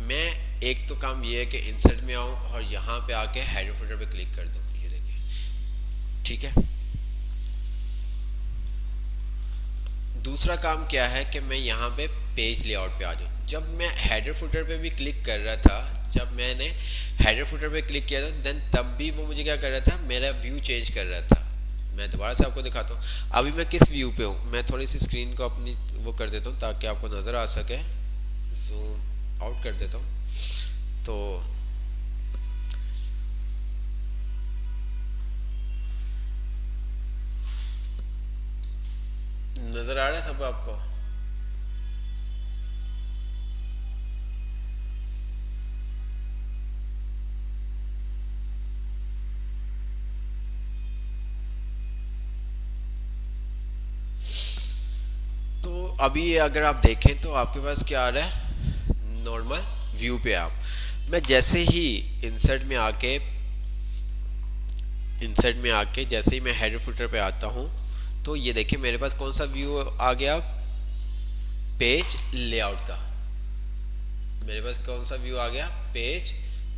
मैं एक तो काम ये है कि इंसर्ट में आऊँ और यहाँ पे आके हेडर फुटर पे क्लिक कर दूँ। ये देखिए, ठीक है। दूसरा काम क्या है कि मैं यहाँ पे पेज लेआउट पे आ जाऊँ। जब मैं हेडर फुटर पे भी क्लिक कर रहा था, जब मैंने हेडर फुटर पे क्लिक किया था, देन तब भी वो मुझे क्या कर रहा था, मेरा व्यू चेंज कर रहा था। मैं दोबारा से आपको दिखाता हूँ। अभी मैं किस व्यू पे हूँ, मैं थोड़ी सी स्क्रीन को अपनी वो कर देता हूँ ताकि आपको नज़र आ सके। जूम आउट कर देता हूँ तो नज़र आ रहा है सब आपको। अभी अगर आप देखें तो आपके पास क्या आ रहा है, नॉर्मल व्यू पे आप, मैं जैसे ही इंसर्ट में आके जैसे ही मैं हेडर फुटर पे आता हूँ, तो ये देखिए मेरे पास कौन सा व्यू आ गया, पेज लेआउट का। मेरे पास कौन सा व्यू आ गया, पेज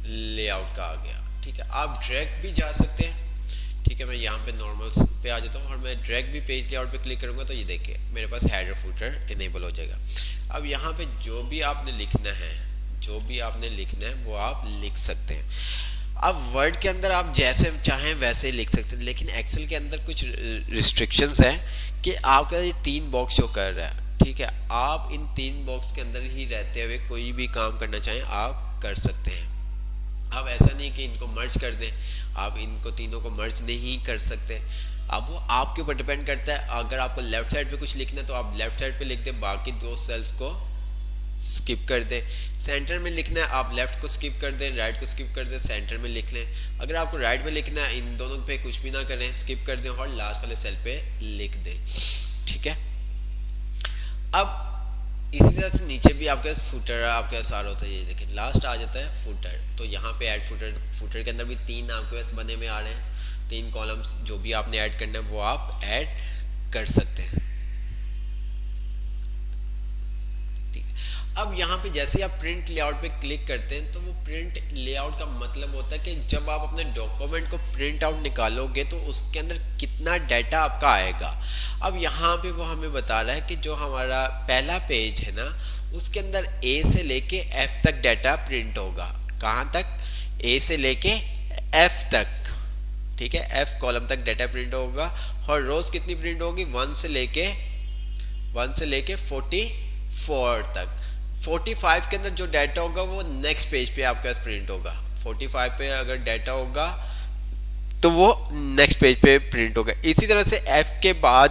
लेआउट का आ गया। ठीक है, आप ड्रैग भी जा सकते हैं। ठीक है, मैं यहाँ पे नॉर्मल पे आ जाता हूँ और मैं ड्रैग भी पेज लेआउट पे क्लिक करूँगा तो ये देखिए मेरे पास हेडर फुटर इनेबल हो जाएगा। अब यहाँ पे जो भी आपने लिखना है वो आप लिख सकते हैं। अब वर्ड के अंदर आप जैसे चाहें वैसे लिख सकते हैं, लेकिन एक्सेल के अंदर कुछ रिस्ट्रिक्शंस हैं कि आपका ये 3 बॉक्स शो कर रहा है। ठीक है, आप इन 3 बॉक्स के अंदर ही रहते हुए कोई भी काम करना चाहें आप कर सकते हैं। अब ऐसा नहीं कि इनको मर्ज कर दें, आप इनको तीनों को मर्ज नहीं कर सकते। अब वो आपके ऊपर डिपेंड करता है। अगर आपको लेफ्ट साइड पे कुछ लिखना है तो आप लेफ्ट साइड पे लिख दें, बाकी 2 सेल्स को स्किप कर दें। सेंटर में लिखना है आप लेफ्ट को स्किप कर दें, राइट को स्किप कर दें, सेंटर में लिख लें। अगर आपको राइट में लिखना है इन दोनों पे कुछ भी ना करें, स्किप कर दें और लास्ट वाले सेल पे लिख दें। ठीक है, अब इसी तरह से नीचे भी आपके पास फुटर आपके पास आ रहा होता है। ये देखिए लास्ट आ जाता है फुटर, तो यहाँ पे ऐड फुटर के अंदर भी 3 आपके पास बने हुए आ रहे हैं। 3 कॉलम्स जो भी आपने ऐड करना है वो आप ऐड कर सकते हैं। अब यहाँ पे जैसे आप प्रिंट लेआउट पे क्लिक करते हैं तो वो प्रिंट लेआउट का मतलब होता है कि जब आप अपने डॉक्यूमेंट को प्रिंट आउट निकालोगे तो उसके अंदर कितना डाटा आपका आएगा। अब यहाँ पे वो हमें बता रहा है कि जो हमारा पहला पेज है ना उसके अंदर ए से लेके एफ तक डाटा प्रिंट होगा। कहाँ तक, ए से लेके एफ तक। ठीक है, एफ कॉलम तक डाटा प्रिंट होगा और रोज कितनी प्रिंट होगी, 1 से लेके 44 तक। 45 के अंदर जो डाटा होगा वो नेक्स्ट पेज पे आपके पास प्रिंट होगा। 45 पे अगर डाटा होगा तो वो नेक्स्ट पेज पे प्रिंट होगा। इसी तरह से F के बाद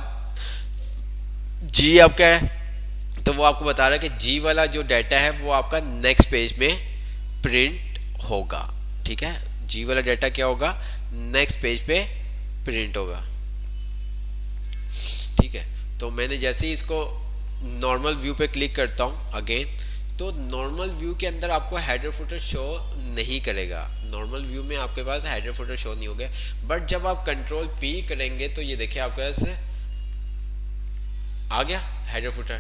G आपका है तो वो आपको बता रहा है कि G वाला जो डाटा है वो आपका नेक्स्ट पेज में प्रिंट होगा। ठीक है, G वाला डाटा क्या होगा, नेक्स्ट पेज पे प्रिंट होगा। ठीक है, तो मैंने जैसे ही इसको नॉर्मल व्यू पे क्लिक करता हूँ अगेन, तो नॉर्मल व्यू के अंदर आपको हेडर फुटर शो नहीं करेगा। नॉर्मल व्यू में आपके पास हेडर फुटर शो नहीं होगा, बट जब आप कंट्रोल P करेंगे तो ये देखिए आपके पास आ गया हेडर फुटर।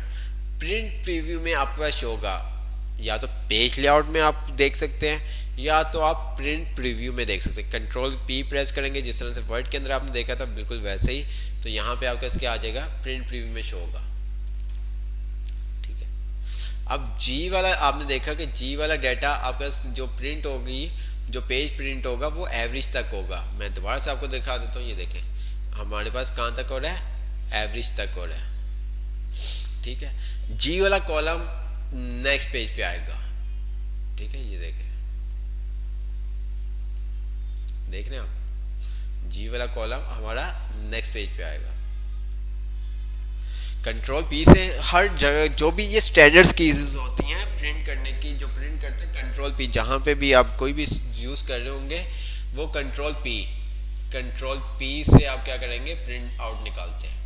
प्रिंट प्रीव्यू में आपके पास शो होगा, या तो पेज लेआउट में आप देख सकते हैं या तो आप प्रिंट प्रीव्यू में देख सकते हैं। कंट्रोल P प्रेस करेंगे जिस तरह से वर्ड के अंदर आपने देखा था बिल्कुल वैसे ही, तो यहाँ पे आपके पास क्या आ जाएगा, प्रिंट प्रीव्यू में शो होगा। अब G वाला आपने देखा कि G वाला डाटा आपका जो प्रिंट होगी, जो पेज प्रिंट होगा वो एवरेज तक होगा। मैं दोबारा से आपको दिखा देता हूँ, ये देखें हमारे पास कहाँ तक हो रहा है, एवरेज तक हो रहा है। ठीक है, G वाला कॉलम नेक्स्ट पेज पे आएगा। ठीक है, ये देखें, देख रहे हैं आप, G वाला कॉलम हमारा नेक्स्ट पेज पे आएगा। कंट्रोल P से हर जगह जो भी ये स्टैंडर्ड्स कीज़ होती हैं प्रिंट करने की, जो प्रिंट करते हैं कंट्रोल P, जहाँ पे भी आप कोई भी यूज़ कर रहे होंगे वो कंट्रोल P से आप क्या करेंगे, प्रिंट आउट निकालते हैं।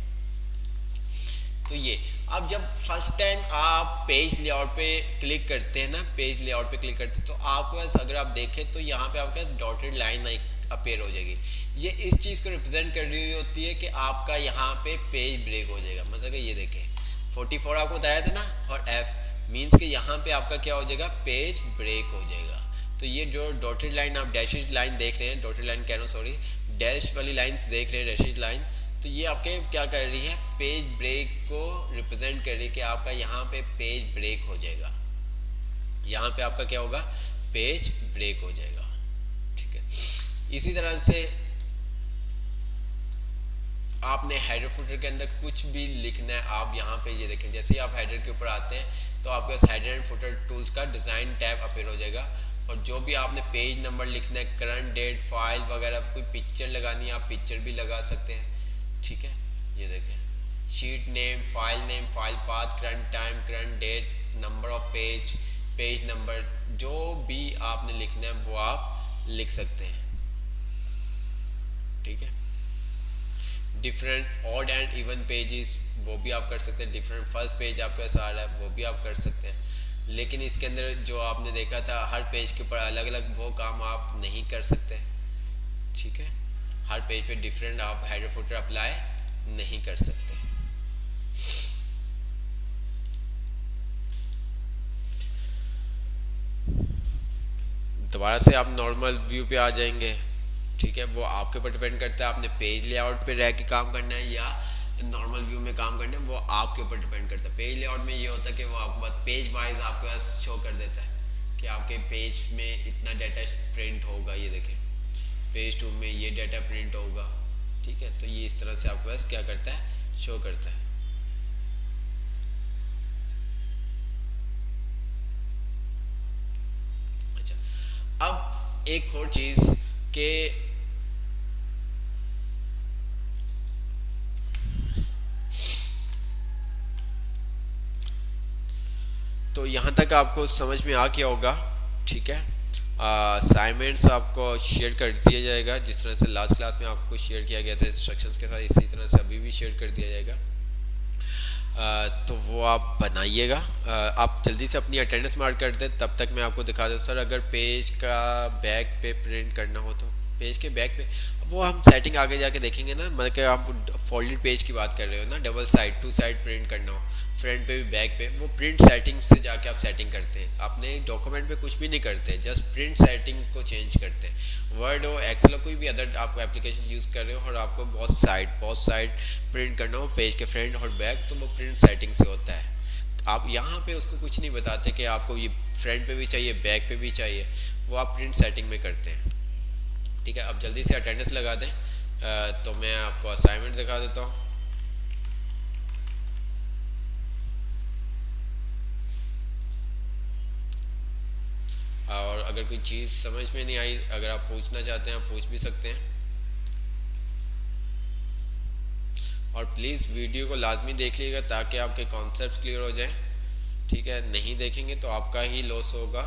तो ये अब जब फर्स्ट टाइम आप पेज लेआउट पे क्लिक करते हैं ना, पेज लेआउट पे क्लिक करते हैं तो आपके पास अगर आप देखें तो यहाँ पे आपके पास डॉटेड लाइन अपीयर हो जाएगी। ये इस चीज़ को रिप्रेजेंट कर रही होती है कि आपका यहाँ पे पेज ब्रेक हो जाएगा। मतलब कि ये देखें 44 आपको बताया था ना, और F मीन्स कि यहाँ पे आपका क्या हो जाएगा, पेज ब्रेक हो जाएगा। तो ये जो डॉटेड लाइन आप डैशेड लाइन देख रहे हैं, डॉटेड लाइन कह रहा हूँ सॉरी, डैश वाली लाइन्स देख रहे हैं, डैशेड लाइन, तो ये आपके क्या कर रही है, पेज ब्रेक को रिप्रेजेंट कर रही है कि आपका यहाँ पे पेज ब्रेक हो जाएगा। यहाँ पे आपका क्या होगा, पेज ब्रेक हो जाएगा। ठीक है, इसी तरह से आपने हेडर फुटर के अंदर कुछ भी लिखना है, आप यहाँ पे ये देखें, जैसे ही आप हेडर के ऊपर आते हैं तो आपके पास हेडर एंड फुटर टूल्स का डिज़ाइन टैब अपीयर हो जाएगा। और जो भी आपने पेज नंबर लिखना है, करंट डेट, फाइल वगैरह, कोई पिक्चर लगानी है आप पिक्चर भी लगा सकते हैं। ठीक है, ये देखें, sheet name, file path, current time, current date, number of page, page number, जो भी आपने लिखना है वो आप लिख सकते हैं। ठीक है, different odd and even pages वो भी आप कर सकते हैं, डिफरेंट फर्स्ट पेज आपके पास आ रहा है वो भी आप कर सकते हैं। लेकिन इसके अंदर जो आपने देखा था हर पेज के ऊपर अलग अलग वो काम आप नहीं कर सकते, ठीक है। हर पेज पे डिफरेंट आप हेडर फुटर अप्लाई नहीं कर सकते। दोबारा से आप नॉर्मल व्यू पे आ जाएंगे, ठीक है। वो आपके ऊपर डिपेंड करता है आपने पेज लेआउट पे रह के काम करना है या नॉर्मल व्यू में काम करना है, वो आपके ऊपर डिपेंड करता है। पेज लेआउट में ये होता है कि वो आपके पास पेज वाइज आपके पास शो कर देता है कि आपके पेज में इतना डाटा प्रिंट होगा, ये देखें पेज 2 में ये डाटा प्रिंट होगा, ठीक है। तो ये इस तरह से आपके पास क्या करता है, शो करता है। अच्छा, अब एक और चीज़ के तो यहाँ तक आपको समझ में आ गया होगा, ठीक है। असाइनमेंट्स आपको शेयर कर दिया जाएगा जिस तरह से लास्ट क्लास में आपको शेयर किया गया था इंस्ट्रक्शंस के साथ, इसी तरह से अभी भी शेयर कर दिया जाएगा। तो वो आप बनाइएगा। आप जल्दी से अपनी अटेंडेंस मार्क कर दें, तब तक मैं आपको दिखा दूँ। सर अगर पेज का बैक पे प्रिंट करना हो तो पेज के बैक पे वो हम सेटिंग आगे जाके देखेंगे ना, मतलब कि आप फोल्डेड पेज की बात कर रहे हो ना, डबल साइड 2 साइड प्रिंट करना हो फ्रंट पे भी बैक पे, वो प्रिंट सेटिंग से जाके आप सेटिंग करते हैं। अपने डॉक्यूमेंट पे कुछ भी नहीं करते, जस्ट प्रिंट सेटिंग को चेंज करते हैं। वर्ड हो, एक्सेल हो, कोई भी अदर आप एप्लीकेशन यूज़ कर रहे हो और आपको बहुत साइड प्रिंट करना हो पेज के फ्रंट और बैक, तो वो प्रिंट सेटिंग से होता है। आप यहाँ पे उसको कुछ नहीं बताते कि आपको ये फ्रंट पे भी चाहिए बैक पे भी चाहिए, वो आप प्रिंट सेटिंग में करते हैं, ठीक है। अब जल्दी से अटेंडेंस लगा दें। तो मैं आपको असाइनमेंट दिखा देता हूँ। और अगर कोई चीज़ समझ में नहीं आई, अगर आप पूछना चाहते हैं आप पूछ भी सकते हैं। और प्लीज़ वीडियो को लाजमी देख लीजिएगा ताकि आपके कॉन्सेप्ट क्लियर हो जाए, ठीक है। नहीं देखेंगे तो आपका ही लॉस होगा।